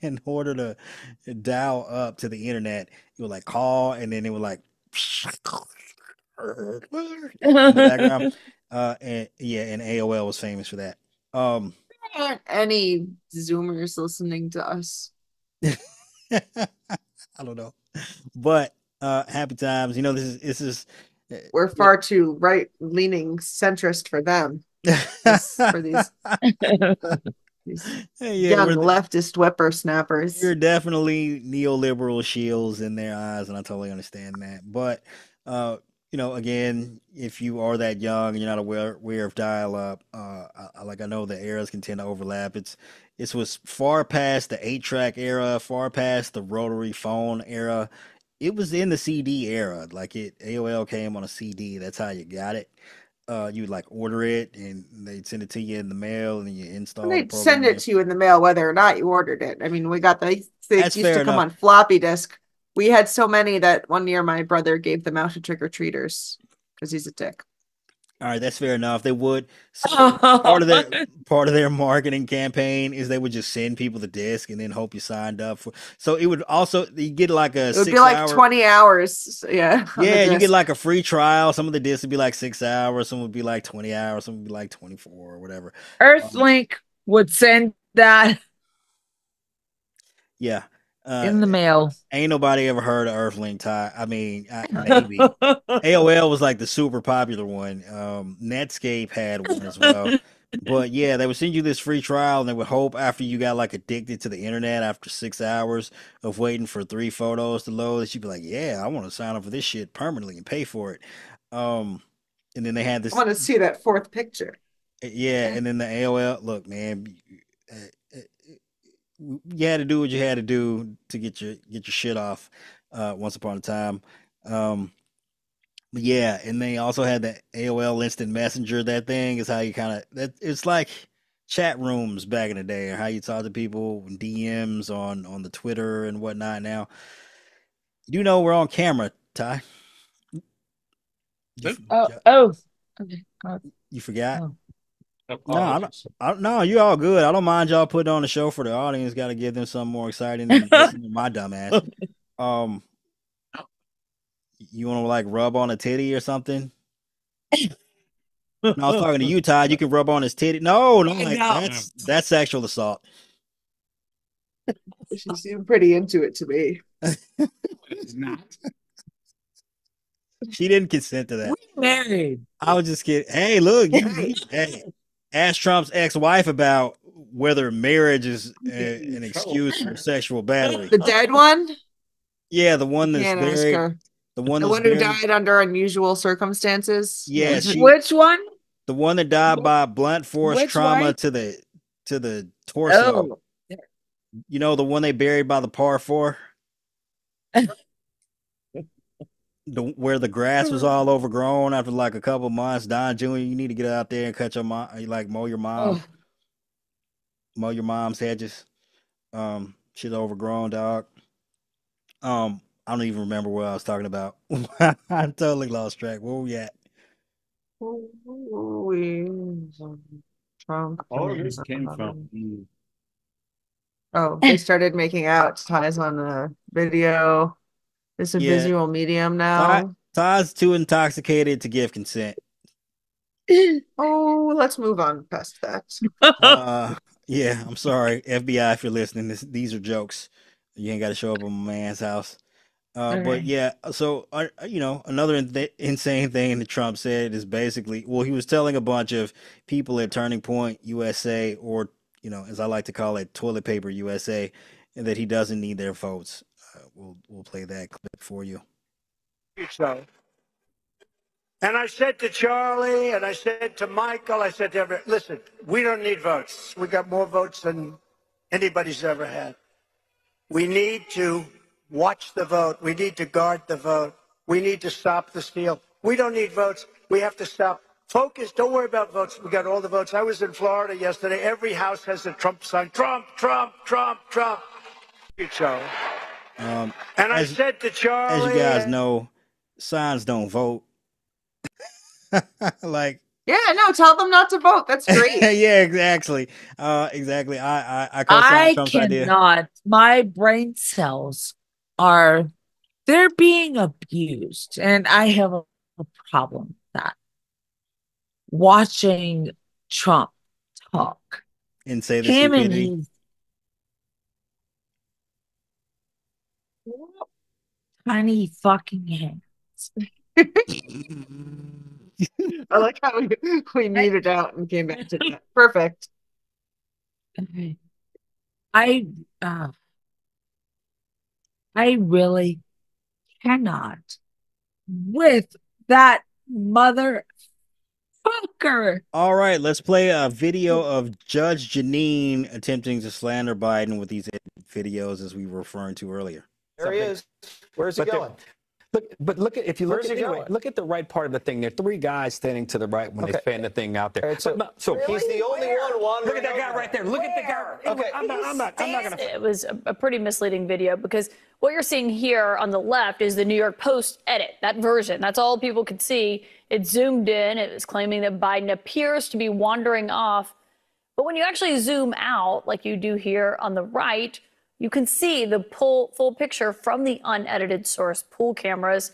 in order to dial up to the internet, you would like call, and then it would like in the background. And yeah, and AOL was famous for that. Any Zoomers listening to us? I don't know, but happy times. This is We're far too right-leaning centrist for them. For these yeah, young leftist whippersnappers. you're definitely neoliberal shields in their eyes, and I totally understand that. But again, if you are that young and you're not aware of dial-up, I know the eras can tend to overlap. It was far past the 8-track era, far past the rotary phone era. It was in the CD era. Like AOL came on a CD. That's how you got it. You would like order it, and they'd send it to you in the mail, and then you install And the they'd program. send it to you in the mail whether or not you ordered it. I mean, we got they That's used fair to come enough. on floppy disk. We had so many that one year my brother gave them out to trick-or-treaters because he's a dick. All right, that's fair enough. They would. So part of their marketing campaign is they would just send people the disc and then hope you signed up for. So it would also you get like a It would be 6 like hour. 20 hours. Yeah. Yeah, you get like a free trial. Some of the discs would be like 6 hours. Some would be like 20 hours. Some would be like 24 or whatever. Earthlink would send that Yeah. in the mail. Ain't nobody ever heard of Earthlink, Ty. I mean, maybe. AOL was like the super popular one. Netscape had one as well. But yeah, they would send you this free trial, and they would hope after you got like addicted to the internet after 6 hours of waiting for 3 photos to load that you'd be like, yeah, I want to sign up for this shit permanently and pay for it. Um, and then they had I this. want to see that fourth picture. Yeah, and then the AOL. Look, man, uh, uh, you had to do what you had to do to get your shit off. Once upon a time. Um, but yeah, and they also had the AOL Instant Messenger. That thing is how you kind of that. It's like chat rooms back in the day, or how you talk to people, DMs on the Twitter and whatnot. Now you do know we're on camera, Ty. You, Oh. Okay. you forgot? Oh. No, no, you all good. I don't mind y'all putting on the show for the audience. Got to give them something more exciting than listening to my dumb ass. Um, you want to like rub on a titty or something? No, I was talking to you, Todd. You can rub on his titty. No, like, that's sexual assault. She seemed pretty into it to me. It's not. She didn't consent to that. We married. I was just kidding. Hey, look, hey, ask Trump's ex-wife about whether marriage is an excuse for sexual battery. The dead one? Yeah, the one that's Can't ask buried. her. The one The that's one who buried. died under unusual circumstances. Yeah, Which one? the one that died by blunt force Which trauma wife? to the torso. Oh. You know, the one they buried by the par four? Where the grass was all overgrown after like a couple months. Don Jr., you need to get out there and cut your mom, like mow your mom's hedges. She's overgrown, dog. I don't even remember what I was talking about. I totally lost track. Where we at? Trump. All of this came from you. Oh, they started making out. Ties on the video. It's a visual medium now. Todd's too intoxicated to give consent. Oh, let's move on past that. Yeah, I'm sorry, FBI, if you're listening. These are jokes. You ain't got to show up at my man's house. But yeah, so another insane thing that Trump said is basically, well, he was telling a bunch of people at Turning Point USA, or as I like to call it, Toilet Paper USA, and that he doesn't need their votes. We'll play that clip for you. So, and I said to Charlie, and I said to Michael, I said to everyone, listen, we don't need votes. We got more votes than anybody's ever had. We need to watch the vote. We need to guard the vote. We need to stop the steal. We don't need votes. We have to stop. Focus. Don't worry about votes. We got all the votes. I was in Florida yesterday. Every house has a Trump sign. Trump, Trump, Trump, Trump. So, and I said to Charlie, as you guys know, signs don't vote. Like, yeah, no, tell them not to vote. That's great. Yeah, exactly. Exactly. I co-sign Trump's idea. Cannot. My brain cells they're being abused, and I have a problem with that. Watching Trump talk and say the stupidity. And his tiny fucking hands. I like how we muted out and came back to that. Perfect. Okay. I really cannot with that motherfucker. All right, let's play a video of Judge Janine attempting to slander Biden with these videos, as we were referring to earlier. There he is. Where's he going? Look at look at the right part of the thing. There are three guys standing to the right when they fan the thing out there. Right, so he's the only one wandering. Look at that guy right there. Look at the guy. Okay, I'm not gonna. It was a pretty misleading video because what you're seeing here on the left is the New York Post edit, that version. That's all people could see. It zoomed in. It was claiming that Biden appears to be wandering off. But when you actually zoom out, like you do here on the right, you can see the full picture from the unedited source pool cameras,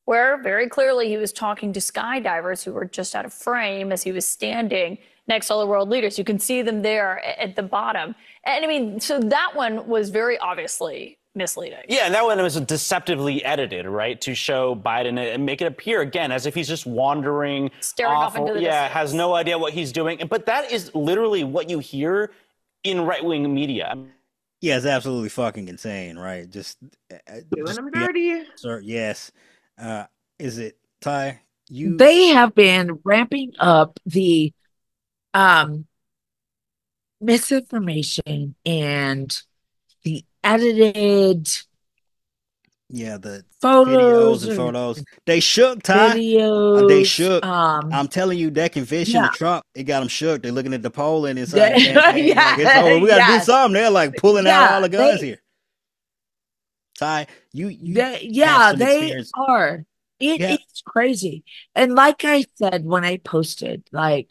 where very clearly he was talking to skydivers who were just out of frame as he was standing next to all the world leaders. You can see them there at the bottom. And I mean, so that one was very obviously misleading. Yeah, and that one was deceptively edited, right, to show Biden and make it appear again as if he's just wandering, staring off into the distance. has no idea what he's doing. But that is literally what you hear in right-wing media. Yeah, it's absolutely fucking insane, right? Just Doing them dirty. Sir, yes. Is it Ty? they have been ramping up the misinformation and the edited the videos photos and or photos. They shook, Ty. They videos. shook. I'm telling you, that convention Yeah. with Trump, it got them shook. They're looking at the polling inside the campaign. Yeah, Like, it's over. We got to do yes. something. They're like pulling out all the guns here. Ty, you have some they experience. are. It's crazy. And like I said when I posted, like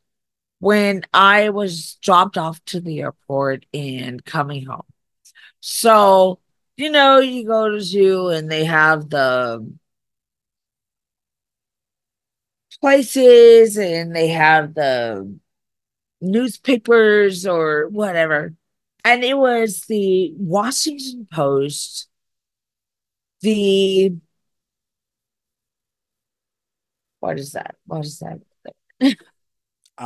when I was dropped off to the airport and coming home. So, you go to zoo and they have the places and they have the newspapers or whatever. And it was the Washington Post, what is that? I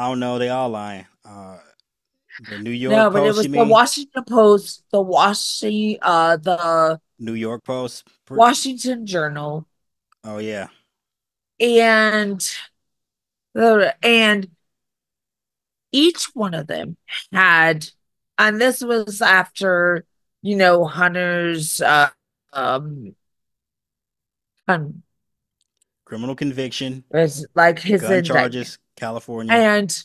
don't know. They all lying. The New York No, but it Post, was you the mean? Washington Post, the New York Post? Washington Journal, Oh, yeah. and each one of them had, and this was after, Hunter's Criminal conviction, was like his gun indictment. charges, California. And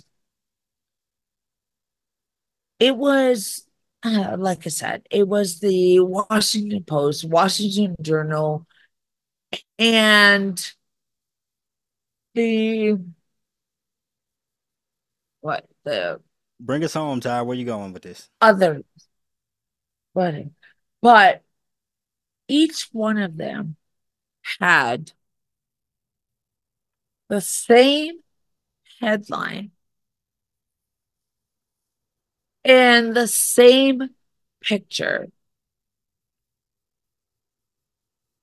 it was, like I said, it was the Washington Post, Washington Journal, and the Bring us home, Ty. Where you going with this? other, but each one of them had the same headline and the same picture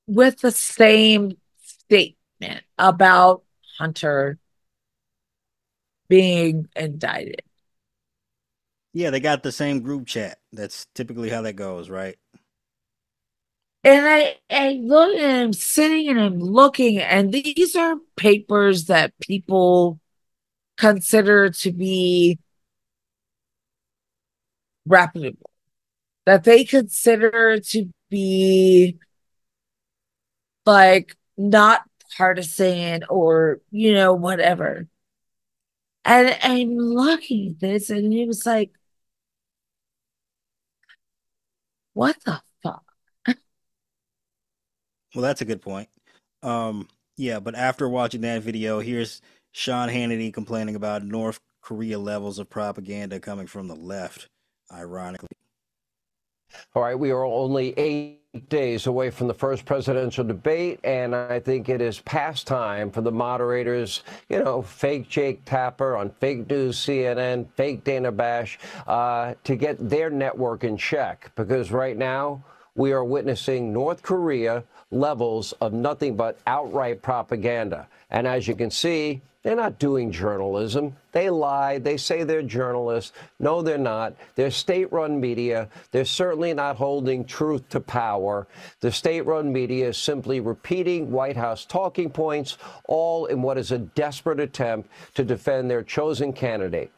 with the same statement about Hunter being indicted. Yeah, they got the same group chat. That's typically how that goes, right? And I look and I'm sitting and I'm looking, and these are papers that people consider to be reputable, that they consider to be like not partisan or, whatever. And I'm looking at this and it was like, what the fuck? Well, that's a good point. Yeah, but after watching that video, here's Sean Hannity complaining about North Korea levels of propaganda coming from the left, ironically. All right, we are only 8 days away from the first presidential debate, and I think it is past time for the moderators, fake Jake Tapper on fake news CNN, fake Dana Bash, to get their network in check, because right now we are witnessing North Korea levels of nothing but outright propaganda. And as you can see, they're not doing journalism. They lie. They say they're journalists. No, they're not. They're state-run media. They're certainly not holding truth to power. The state-run media is simply repeating White House talking points, all in what is a desperate attempt to defend their chosen candidate.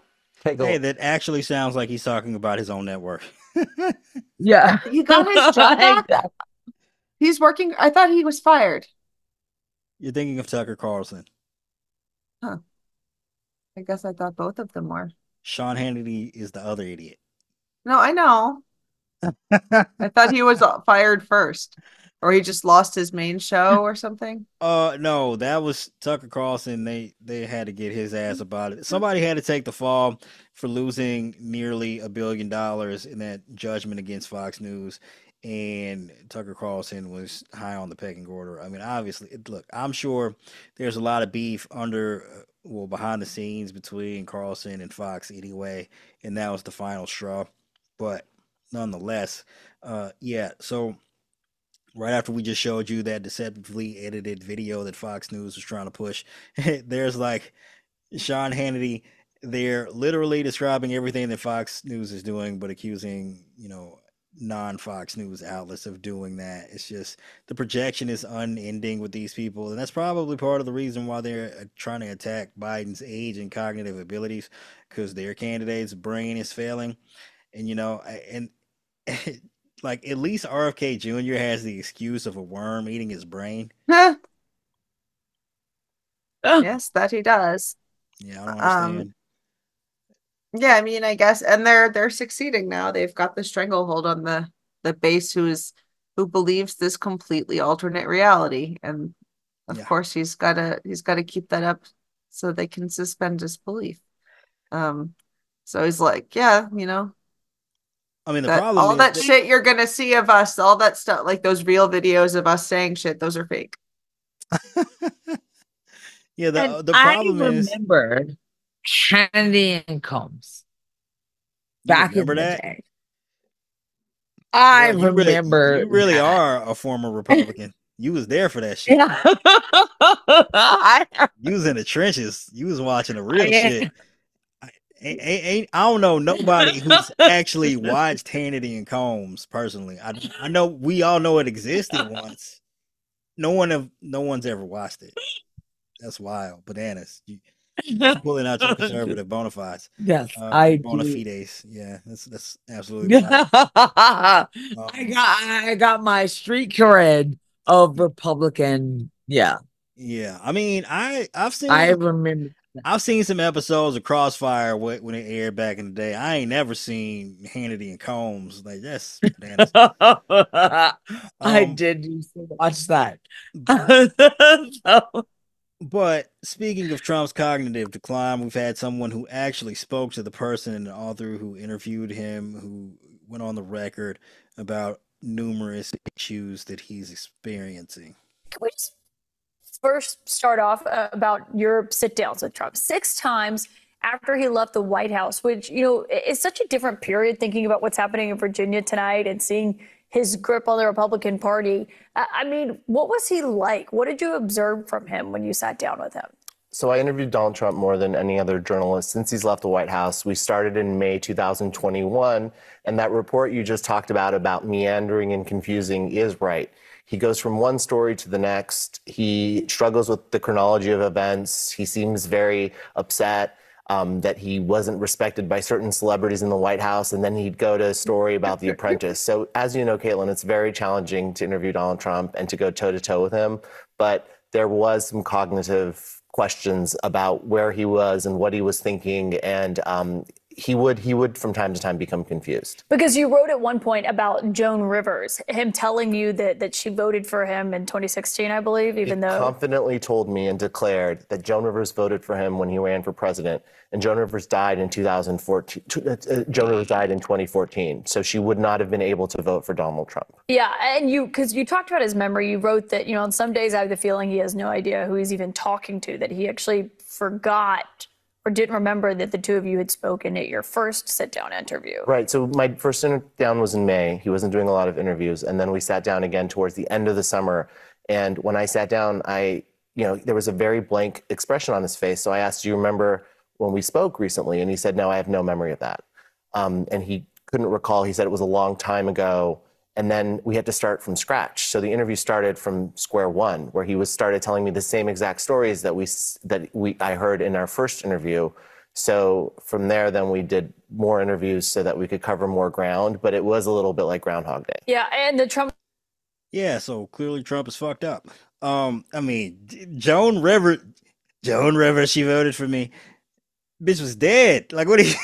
Take a look. That actually sounds like he's talking about his own network. Yeah. He got his job back. He's working. I thought he was fired. You're thinking of Tucker Carlson. Huh. I guess I thought both of them were. Sean Hannity is the other idiot. No, I know. I thought he was fired first, or he just lost his main show or something. No, that was Tucker Carlson. They had to get his ass about it. Somebody had to take the fall for losing nearly $1 billion in that judgment against Fox News, and Tucker Carlson was high on the pecking order. I mean, obviously, look, I'm sure there's a lot of beef behind the scenes between Carlson and Fox anyway, and that was the final straw. But nonetheless, yeah. So right after we just showed you that deceptively edited video that Fox News was trying to push, there's like Sean Hannity. They're literally describing everything that Fox News is doing, but accusing, non-Fox News outlets of doing that. It's just the projection is unending with these people, and that's probably part of the reason why they're trying to attack Biden's age and cognitive abilities, because their candidate's brain is failing. And and like at least RFK Jr. has the excuse of a worm eating his brain. Yes, that he does. Yeah, I don't understand. Yeah, I mean, I guess, and they're succeeding now. They've got the stranglehold on the base who believes this completely alternate reality, and of course he's gotta keep that up so they can suspend disbelief. So he's like, yeah, I mean, the that problem all is that shit you're gonna see of us, all that stuff, like those real videos of us saying shit, those are fake. Yeah, the I problem is, remember Kennedy and Combs you back in remember the that? day. I Girl, you remember really that. are a former Republican. You was there for that shit. Yeah. You was in the trenches. You was watching the real shit. I don't know nobody who's actually watched Hannity and Combs personally. I know we all know it existed once. No one's ever watched it. That's wild, bananas. You pulling out your conservative bona fides. Yes, I bona do. fides. Yeah, that's absolutely wild. I got my street cred of Republican. Yeah. Yeah, I mean, I've seen I remember. I've seen some episodes of Crossfire when it aired back in the day. I ain't never seen Hannity and Combs. Like, that's bananas. I did used to watch that. But speaking of Trump's cognitive decline, we've had someone who actually spoke to the person and the author who interviewed him, who went on the record about numerous issues that he's experiencing. Can we just first start off about your sit downs with Trump 6 times after he left the White House, which, is such a different period thinking about what's happening in Virginia tonight and seeing his grip on the Republican Party. I mean, what was he like? What did you observe from him when you sat down with him? So I interviewed Donald Trump more than any other journalist since he's left the White House. We started in May 2021, and that report you just talked about meandering and confusing is right. He goes from one story to the next. He struggles with the chronology of events. He seems very upset that he wasn't respected by certain celebrities in the White House, and then he'd go to a story about The Apprentice. So as you know, Caitlin, it's very challenging to interview Donald Trump and to go toe-to-toe with him, but there was some cognitive questions about where he was and what he was thinking, and he would from time to time become confused. Because you wrote at one point about Joan Rivers, him telling you that she voted for him in 2016, I believe, even though... confidently told me and declared that Joan Rivers voted for him when he ran for president, and Joan Rivers died in 2014. Joan Rivers died in 2014, so she would not have been able to vote for Donald Trump. Yeah, and because you talked about his memory, you wrote that, on some days I have the feeling he has no idea who he's even talking to, that he actually forgot or didn't remember that the two of you had spoken at your first sit-down interview. Right. So my first sit-down was in May. He wasn't doing a lot of interviews. And then we sat down again towards the end of the summer. And when I sat down, there was a very blank expression on his face. So I asked, do you remember when we spoke recently? And he said, no, I have no memory of that. And he couldn't recall. He said it was a long time ago. And then we had to start from scratch. So the interview started from square one, where he started telling me the same exact stories that I heard in our first interview. So from there, then we did more interviews so that we could cover more ground. But it was a little bit like Groundhog Day. Yeah, and the Trump. Yeah, so clearly Trump is fucked up. I mean, Joan Rivers, she voted for me. Bitch was dead. Like, what are you?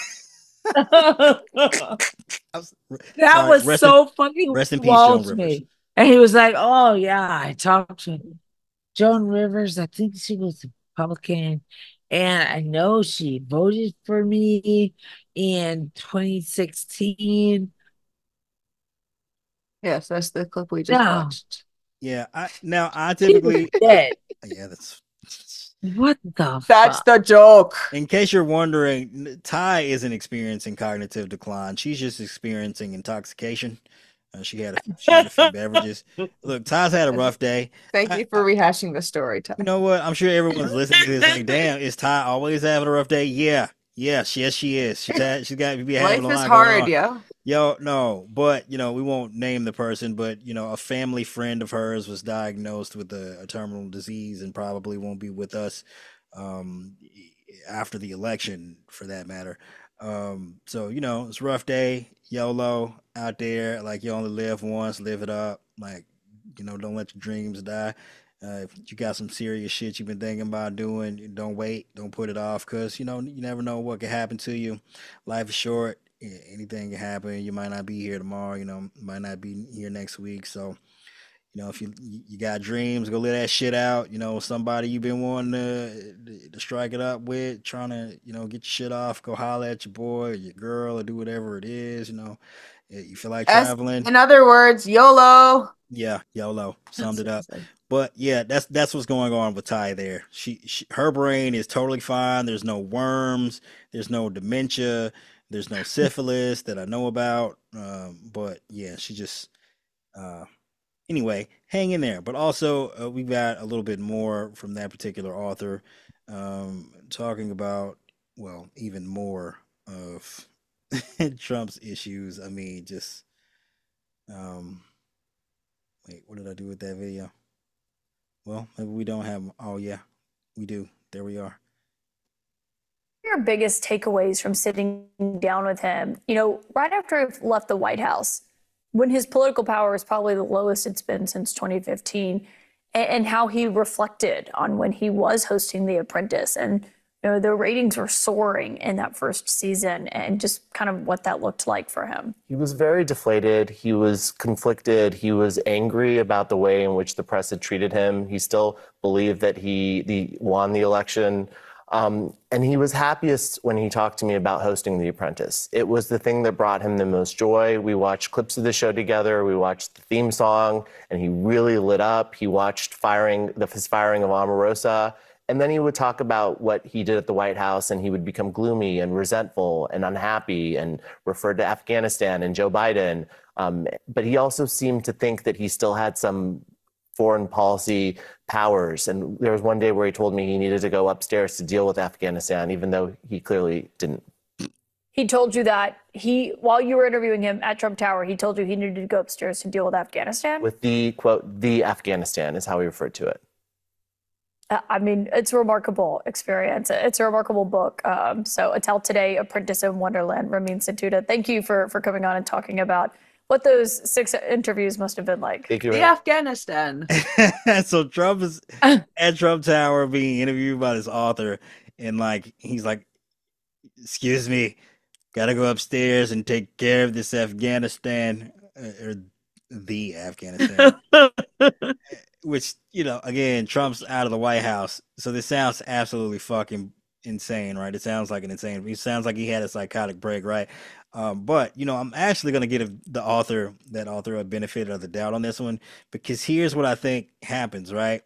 That was so funny. Rest in peace, Joan Rivers. And he was like, oh, yeah, I talked to Joan Rivers. I think she was a Republican. And I know she voted for me in 2016. Yes, that's the clip we just watched. Yeah, I typically... dead. Yeah, that's... What the That's fuck? the joke. In case you're wondering, Ty isn't experiencing cognitive decline. She's just experiencing intoxication. She had a few beverages. Look, Ty's had a rough day. Thank you for rehashing the story, Ty. You know what? I'm sure everyone's listening to this like, damn, is Ty always having a rough day? Yeah. Yes, she is. She's got to be having a lot going on. Life is hard, yeah. Yo, no, but we won't name the person, but a family friend of hers was diagnosed with a terminal disease and probably won't be with us um, after the election, for that matter. So it's a rough day, YOLO out there. Like you only live once, live it up. Like don't let your dreams die. If you got some serious shit you've been thinking about doing, don't wait, don't put it off, cause you never know what could happen to you. Life is short. Anything can happen. You might not be here tomorrow. Might not be here next week. So if you got dreams, go live that shit out. Somebody you've been wanting to strike it up with, trying to get your shit off. Go holler at your boy or your girl or do whatever it is. You feel like traveling. In other words, YOLO. Yeah, YOLO summed it up. But yeah, that's what's going on with Ty there. Her brain is totally fine. There's no worms. There's no dementia. There's no syphilis that I know about. But yeah, she just anyway, hang in there. But also, we got a little bit more from that particular author, talking about even more of Trump's issues. I mean, just wait, what did I do with that video? Well, maybe we don't have. Oh yeah, we do. There we are. Your biggest takeaways from sitting down with him, right after he left the White House, when his political power is probably the lowest it's been since 2015, and how he reflected on when he was hosting The Apprentice, and the ratings were soaring in that first season, and just kind of what that looked like for him. He was very deflated. He was conflicted. He was angry about the way in which the press had treated him. He still believed that he won the election. And he was happiest when he talked to me about hosting The Apprentice. It was the thing that brought him the most joy. We watched clips of the show together. We watched the theme song, and he really lit up. He watched his firing of Omarosa. And then he would talk about what he did at the White House, and he would become gloomy and resentful and unhappy and refer to Afghanistan and Joe Biden. But he also seemed to think that he still had some foreign policy powers. And there was one day where he told me he needed to go upstairs to deal with Afghanistan, even though he clearly didn't. He told you that while you were interviewing him at Trump Tower, he told you he needed to go upstairs to deal with Afghanistan? With the, quote, the Afghanistan is how he referred to it. I mean, it's a remarkable experience. It's a remarkable book. So Attell Today, Apprentice in Wonderland, Ramin Satuda, thank you for coming on and talking about what those 6 interviews must have been like. Thank you. The Afghanistan. So Trump is at Trump Tower being interviewed by this author, and he's like, excuse me, gotta go upstairs and take care of this Afghanistan, or the Afghanistan. Which, again, Trump's out of the White House. So this sounds absolutely fucking insane, right? It sounds like it sounds like he had a psychotic break, right? But, I'm actually going to give that author a benefit of the doubt on this one, because here's what I think happens, right?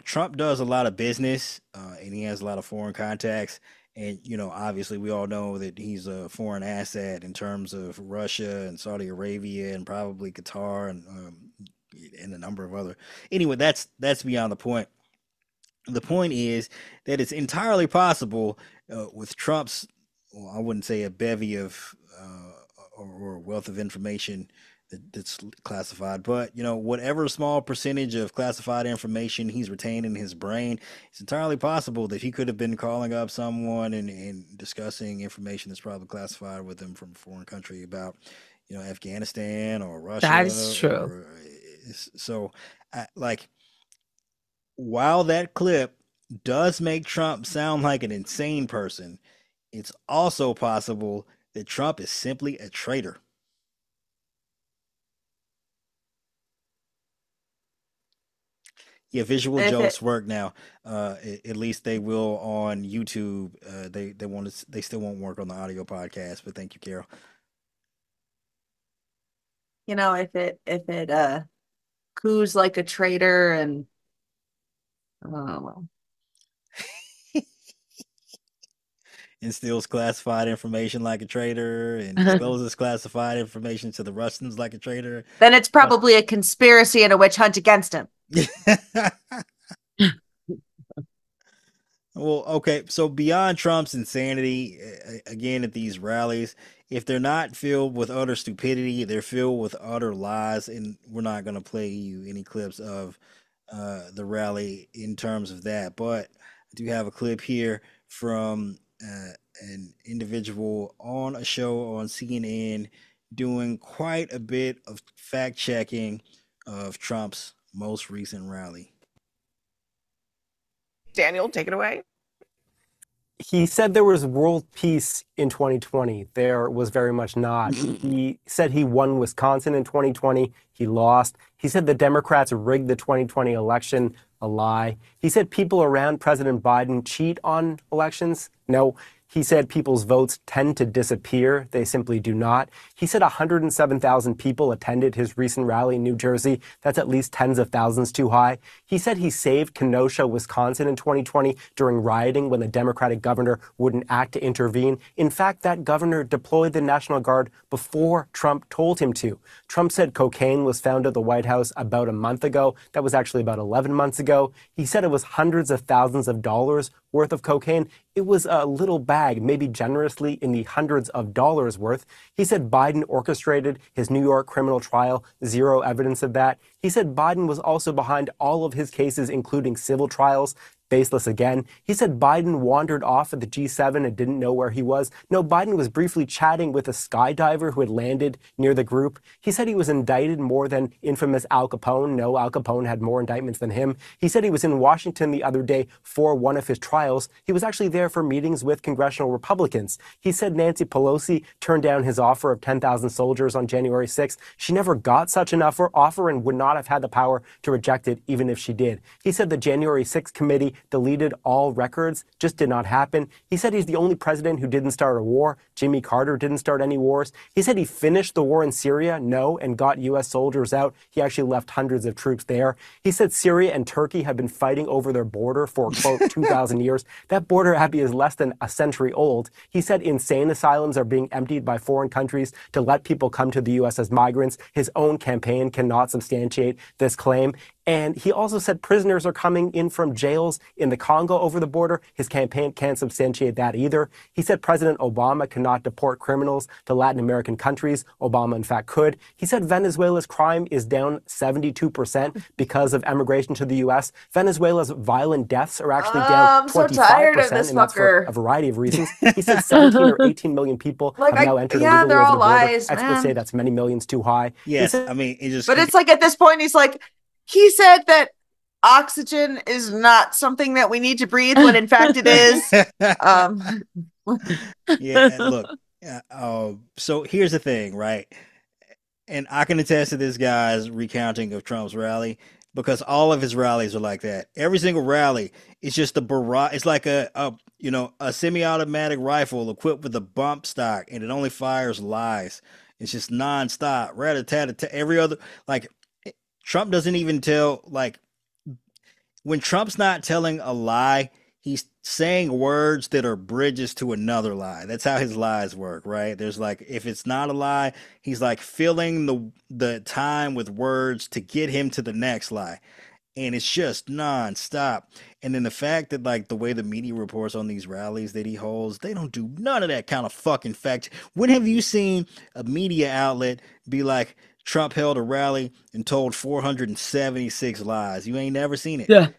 Trump does a lot of business, and he has a lot of foreign contacts. And, obviously we all know that he's a foreign asset in terms of Russia and Saudi Arabia and probably Qatar and a number of other. Anyway, that's beyond the point. The point is that it's entirely possible with Trump's, well, I wouldn't say a bevy of or wealth of information that's classified, but whatever small percentage of classified information he's retained in his brain, it's entirely possible that he could have been calling up someone and discussing information that's probably classified with them from a foreign country about Afghanistan or Russia. That is true. So, while that clip does make Trump sound like an insane person, it's also possible that Trump is simply a traitor. Yeah, visual jokes work now. At least they will on YouTube. They still won't work on the audio podcast. But thank you, Carol. If it coos like a traitor and instills classified information like a traitor and discloses classified information to the Russians like a traitor, then it's probably a conspiracy and a witch hunt against him. Well, okay. So beyond Trump's insanity, again at these rallies, if they're not filled with utter stupidity, they're filled with utter lies. And we're not going to play you any clips of the rally in terms of that. But I do have a clip here from an individual on a show on CNN doing quite a bit of fact checking of Trump's most recent rally. Daniel, take it away. He said there was world peace in 2020. There was very much not. He said he won Wisconsin in 2020. He lost. He said the Democrats rigged the 2020 election. A lie. He said people around President Biden cheat on elections. No. He said people's votes tend to disappear. They simply do not. He said 107,000 people attended his recent rally in New Jersey. That's at least tens of thousands too high. He said he saved Kenosha, Wisconsin in 2020 during rioting when the Democratic governor wouldn't act to intervene. In fact, that governor deployed the National Guard before Trump told him to. Trump said cocaine was found at the White House about a month ago. That was actually about 11 months ago. He said it was hundreds of thousands of dollars worth of cocaine. It was a little bag, maybe generously in the hundreds of dollars worth. He said Biden orchestrated his New York criminal trial. Zero evidence of that. He said Biden was also behind all of his cases, including civil trials. Baseless again. He said Biden wandered off at the G7 and didn't know where he was. No, Biden was briefly chatting with a skydiver who had landed near the group. He said he was indicted more than infamous Al Capone. No, Al Capone had more indictments than him. He said he was in Washington the other day for one of his trials. He was actually there for meetings with congressional Republicans. He said Nancy Pelosi turned down his offer of 10,000 soldiers on January 6th. She never got such an offer and would not have had the power to reject it even if she did. He said the January 6th committee deleted all records, just did not happen. He said he's the only president who didn't start a war. Jimmy Carter didn't start any wars. He said he finished the war in Syria, no, and got U.S. soldiers out. He actually left hundreds of troops there. He said Syria and Turkey have been fighting over their border for, quote, 2,000 years. That border, Abby, is less than a century old. He said insane asylums are being emptied by foreign countries to let people come to the U.S. as migrants. His own campaign cannot substantiate this claim. And he also said prisoners are coming in from jails in the Congo over the border. His campaign can't substantiate that either. He said President Obama cannot deport criminals to Latin American countries. Obama, in fact, could. He said Venezuela's crime is down 72% because of emigration to the U.S. Venezuela's violent deaths are actually down 25%, so tired of this and that's for fucker. a variety of reasons. He said 17 or 18 million people have now entered illegally they're over all the border. lies, Experts man. say that's many millions too high. Yes, I mean, it just. But it's like at this point, he's like, he said that oxygen is not something that we need to breathe when in fact it is. Yeah, look. So here's the thing, right? And I can attest to this guy's recounting of Trump's rally because all of his rallies are like that. Every single rally is just a barrage. It's like a semi-automatic rifle equipped with a bump stock, and it only fires lies. It's just nonstop. Rat-a-tat-a-tat. Every other, like, Trump doesn't even tell, like, when Trump's not telling a lie, he's saying words that are bridges to another lie. That's how his lies work, right? There's like, if it's not a lie, he's like filling the time with words to get him to the next lie. And it's just nonstop. And then the fact that, like, the way the media reports on these rallies that he holds, they don't do none of that kind of fucking fact. When have you seen a media outlet be like, Trump held a rally and told 476 lies? You ain't never seen it. Yeah.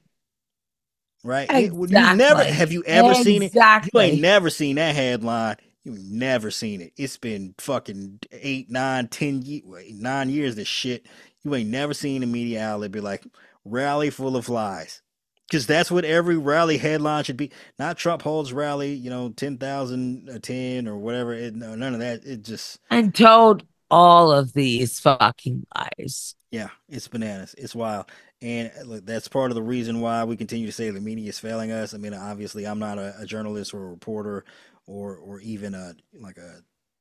Right? Exactly. Have you ever seen it? Exactly. You ain't never seen that headline. You ain't never seen it. It's been fucking 8, 9, 10, 9 years this shit. You ain't never seen a media outlet be like, rally full of lies. Because that's what every rally headline should be. Not Trump holds rally, 10,000 10 or whatever. None of that. It just. And told all of these fucking lies. Yeah, it's bananas. It's wild. And look, that's part of the reason why we continue to say the media is failing us. I mean, obviously, I'm not a journalist or a reporter or even a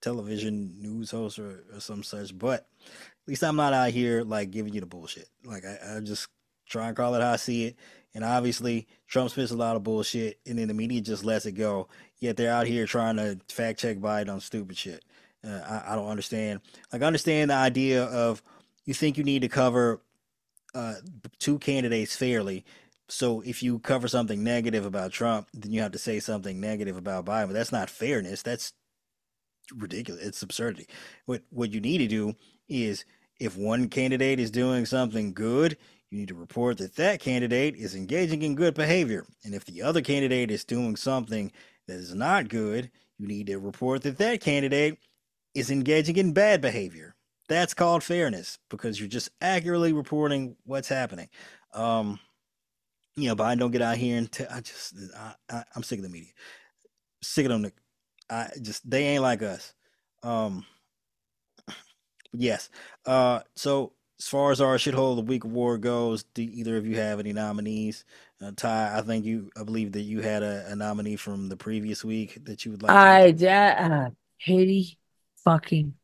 television news host or some such, but at least I'm not out here like giving you the bullshit. Like I just try and call it how I see it. And obviously, Trump spits a lot of bullshit, and then the media just lets it go. Yet they're out here trying to fact check Biden on stupid shit. I don't understand. Like, I understand the idea of you think you need to cover two candidates fairly, So if you cover something negative about Trump, then you have to say something negative about Biden. But that's not fairness. That's ridiculous. It's absurdity. What you need to do is, if one candidate is doing something good, you need to report that that candidate is engaging in good behavior. And if the other candidate is doing something that is not good, you need to report that that candidate is engaging in bad behavior. That's called fairness, because you're just accurately reporting what's happening. Um, Biden don't get out here and I'm sick of the media. Sick of them. They ain't like us. Um, yes. So as far as our shithole of the week award goes, do either of you have any nominees? Ty, I believe that you had a nominee from the previous week that you would like to. Katie fucking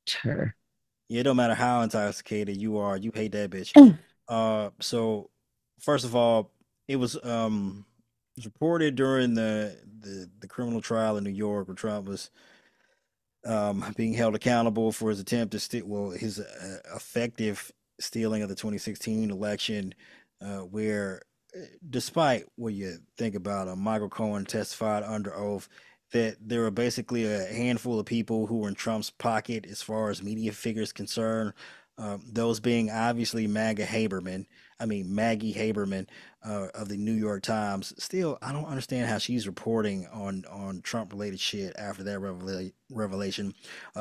Tur. Yeah, it don't matter how intoxicated you are, you hate that bitch. So first of all, it was reported during the criminal trial in New York where Trump was being held accountable for his attempt to his effective stealing of the 2016 election, where despite what you think about him, Michael Cohen testified under oath that there were basically a handful of people who were in Trump's pocket as far as media figures concerned. Those being obviously Maggie Haberman of the New York Times. Still, I don't understand how she's reporting on Trump related shit after that revelation.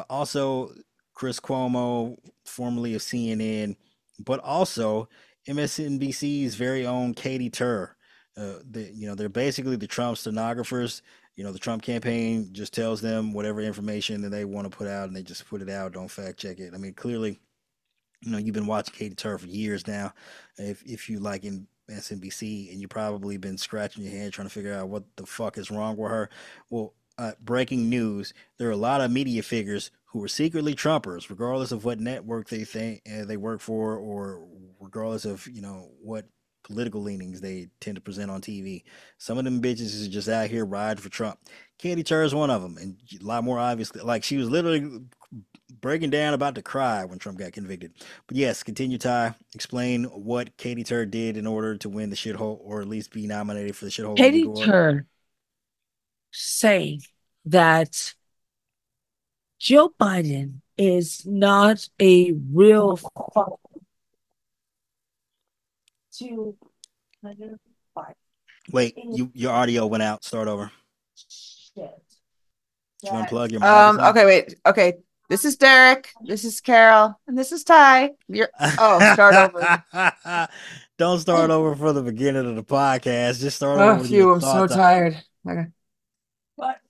Also, Chris Cuomo, formerly of CNN, but also MSNBC's very own Katie Tur. They're basically the Trump stenographers. The Trump campaign just tells them whatever information that they want to put out, and they just put it out. Don't fact check it. I mean, clearly, you've been watching Katie Tur for years now. If you like in MSNBC, and you probably been scratching your head trying to figure out what the fuck is wrong with her. Well, breaking news: there are a lot of media figures who are secretly Trumpers, regardless of what network they think they work for, or regardless of what political leanings they tend to present on TV. Some of them bitches is just out here riding for Trump. Katie Tur is one of them, and a lot more obviously. Like, she was literally breaking down, about to cry when Trump got convicted. But yes, continue, Ty. Explain what Katie Tur did in order to win the shithole, or at least be nominated for the shithole. Katie Tur saying that Joe Biden is not a real 205. Wait, your audio went out. Start over. Shit. Did you unplug your mic? Okay, wait. Okay. This is Derek. This is Carol. And this is Ty. Start over. Don't start over for the beginning of the podcast. Just start over. I'm so tired. Okay. But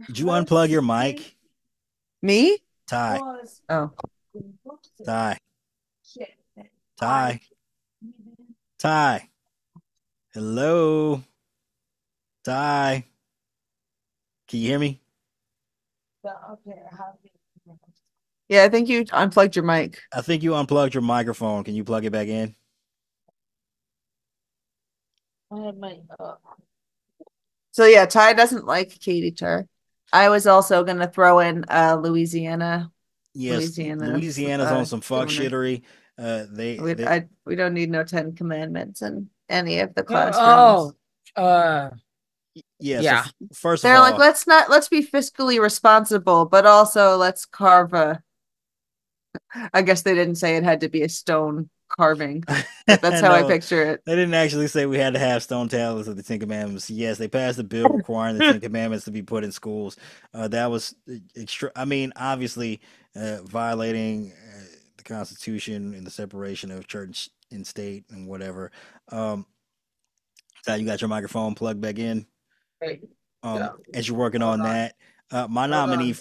did you unplug your mic? Me? Ty. Oh. Ty. Ty. Ty. Hello. Ty. Can you hear me? Yeah, I think you unplugged your mic. I think you unplugged your microphone. Can you plug it back in? I have my So yeah, Ty doesn't like Katie Tur. I was also gonna throw in Louisiana. Yes, Louisiana's on some fuck shittery. We don't need no 10 commandments in any of the classrooms. Yeah. So first they're of all, like, let's be fiscally responsible, but also let's carve a. I guess they didn't say it had to be a stone carving. That's how I picture it. They didn't actually say we had to have stone tablets of the Ten Commandments. Yes, they passed a bill requiring the Ten Commandments to be put in schools. That was obviously violating the Constitution and the separation of church and state and whatever. So you got your microphone plugged back in. As you're working on that, my nominee.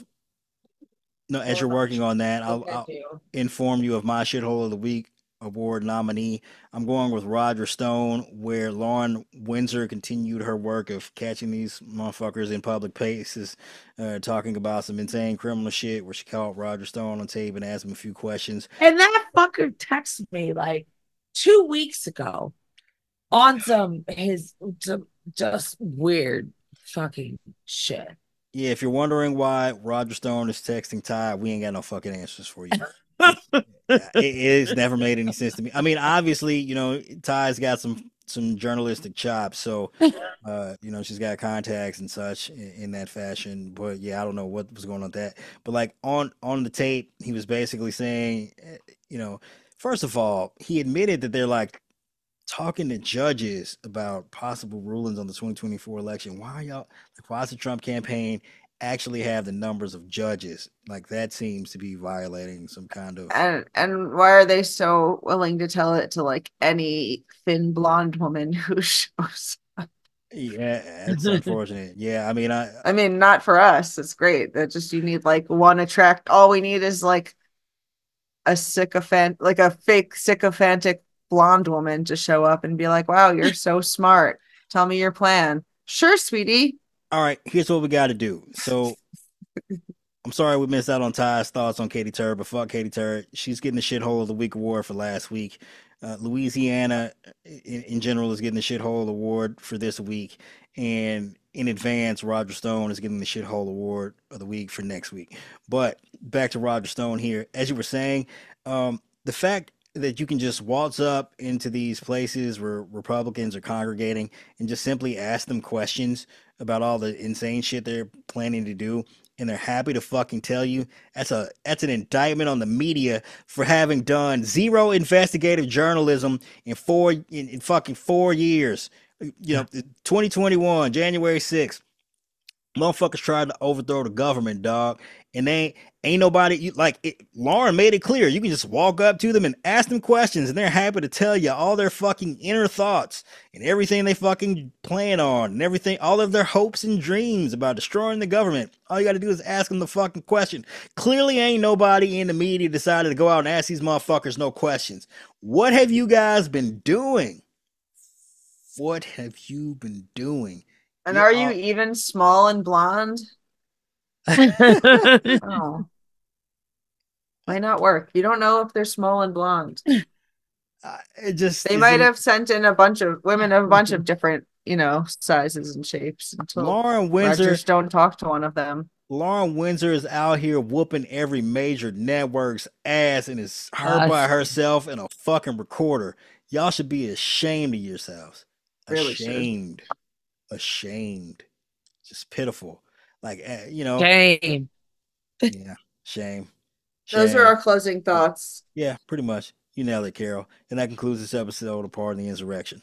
As you're working on that, I'll inform you of my shithole of the week award nominee. I'm going with Roger Stone, where Lauren Windsor continued her work of catching these motherfuckers in public places, talking about some insane criminal shit, where she caught Roger Stone on tape and asked him a few questions. And that fucker texted me like 2 weeks ago on some just weird fucking shit. Yeah, if you're wondering why Roger Stone is texting Ty, we ain't got no fucking answers for you. It's never made any sense to me. I mean, obviously, Ty's got some journalistic chops, so she's got contacts and such in that fashion. But yeah, I don't know what was going on with that. But like on the tape, he was basically saying, first of all, he admitted that they're like talking to judges about possible rulings on the 2024 election. Why y'all like why does the Trump campaign actually have the numbers of judges? Like that seems to be violating some kind of And why are they so willing to tell it to like any thin blonde woman who shows up? Yeah, it's unfortunate. Yeah, I mean I mean, not for us. It's great. That just you need like one attract. All we need is like a sycophant, like a fake sycophantic blonde woman to show up and be like, "Wow, you're so smart. Tell me your plan." Sure, sweetie. all right, here's what we got to do. So I'm sorry we missed out on Ty's thoughts on Katie Turd, but fuck Katie Turd. She's getting the shithole of the week award for last week. Louisiana, in general, is getting the shithole award for this week, and in advance, Roger Stone is getting the shithole award of the week for next week. But back to Roger Stone here, as you were saying, the fact that you can just waltz up into these places where Republicans are congregating and just simply ask them questions about all the insane shit they're planning to do, and they're happy to fucking tell you, that's an indictment on the media for having done zero investigative journalism in fucking 4 years. 2021 January 6th, motherfuckers tried to overthrow the government, dog, and they ain't nobody Lauren made it clear. You can just walk up to them and ask them questions, and they're happy to tell you all their fucking inner thoughts and everything they fucking plan on and everything, all of their hopes and dreams about destroying the government. All you got to do is ask them the fucking question. Clearly, ain't nobody in the media decided to go out and ask these motherfuckers no questions. What have you guys been doing? What have you been doing? And are you even small and blonde? Oh. Might not work. You don't know if they're small and blonde. They might have sent in a bunch of women of a bunch of different, sizes and shapes until Lauren Windsor Rogers don't talk to one of them. Lauren Windsor is out here whooping every major network's ass and is her by herself in a fucking recorder. Y'all should be ashamed of yourselves. Really ashamed. Ashamed. Just pitiful. Like, Shame. Yeah, shame. Those are our closing thoughts. Yeah, pretty much. You nailed it, Carol. And that concludes this episode of Pardon the Insurrection.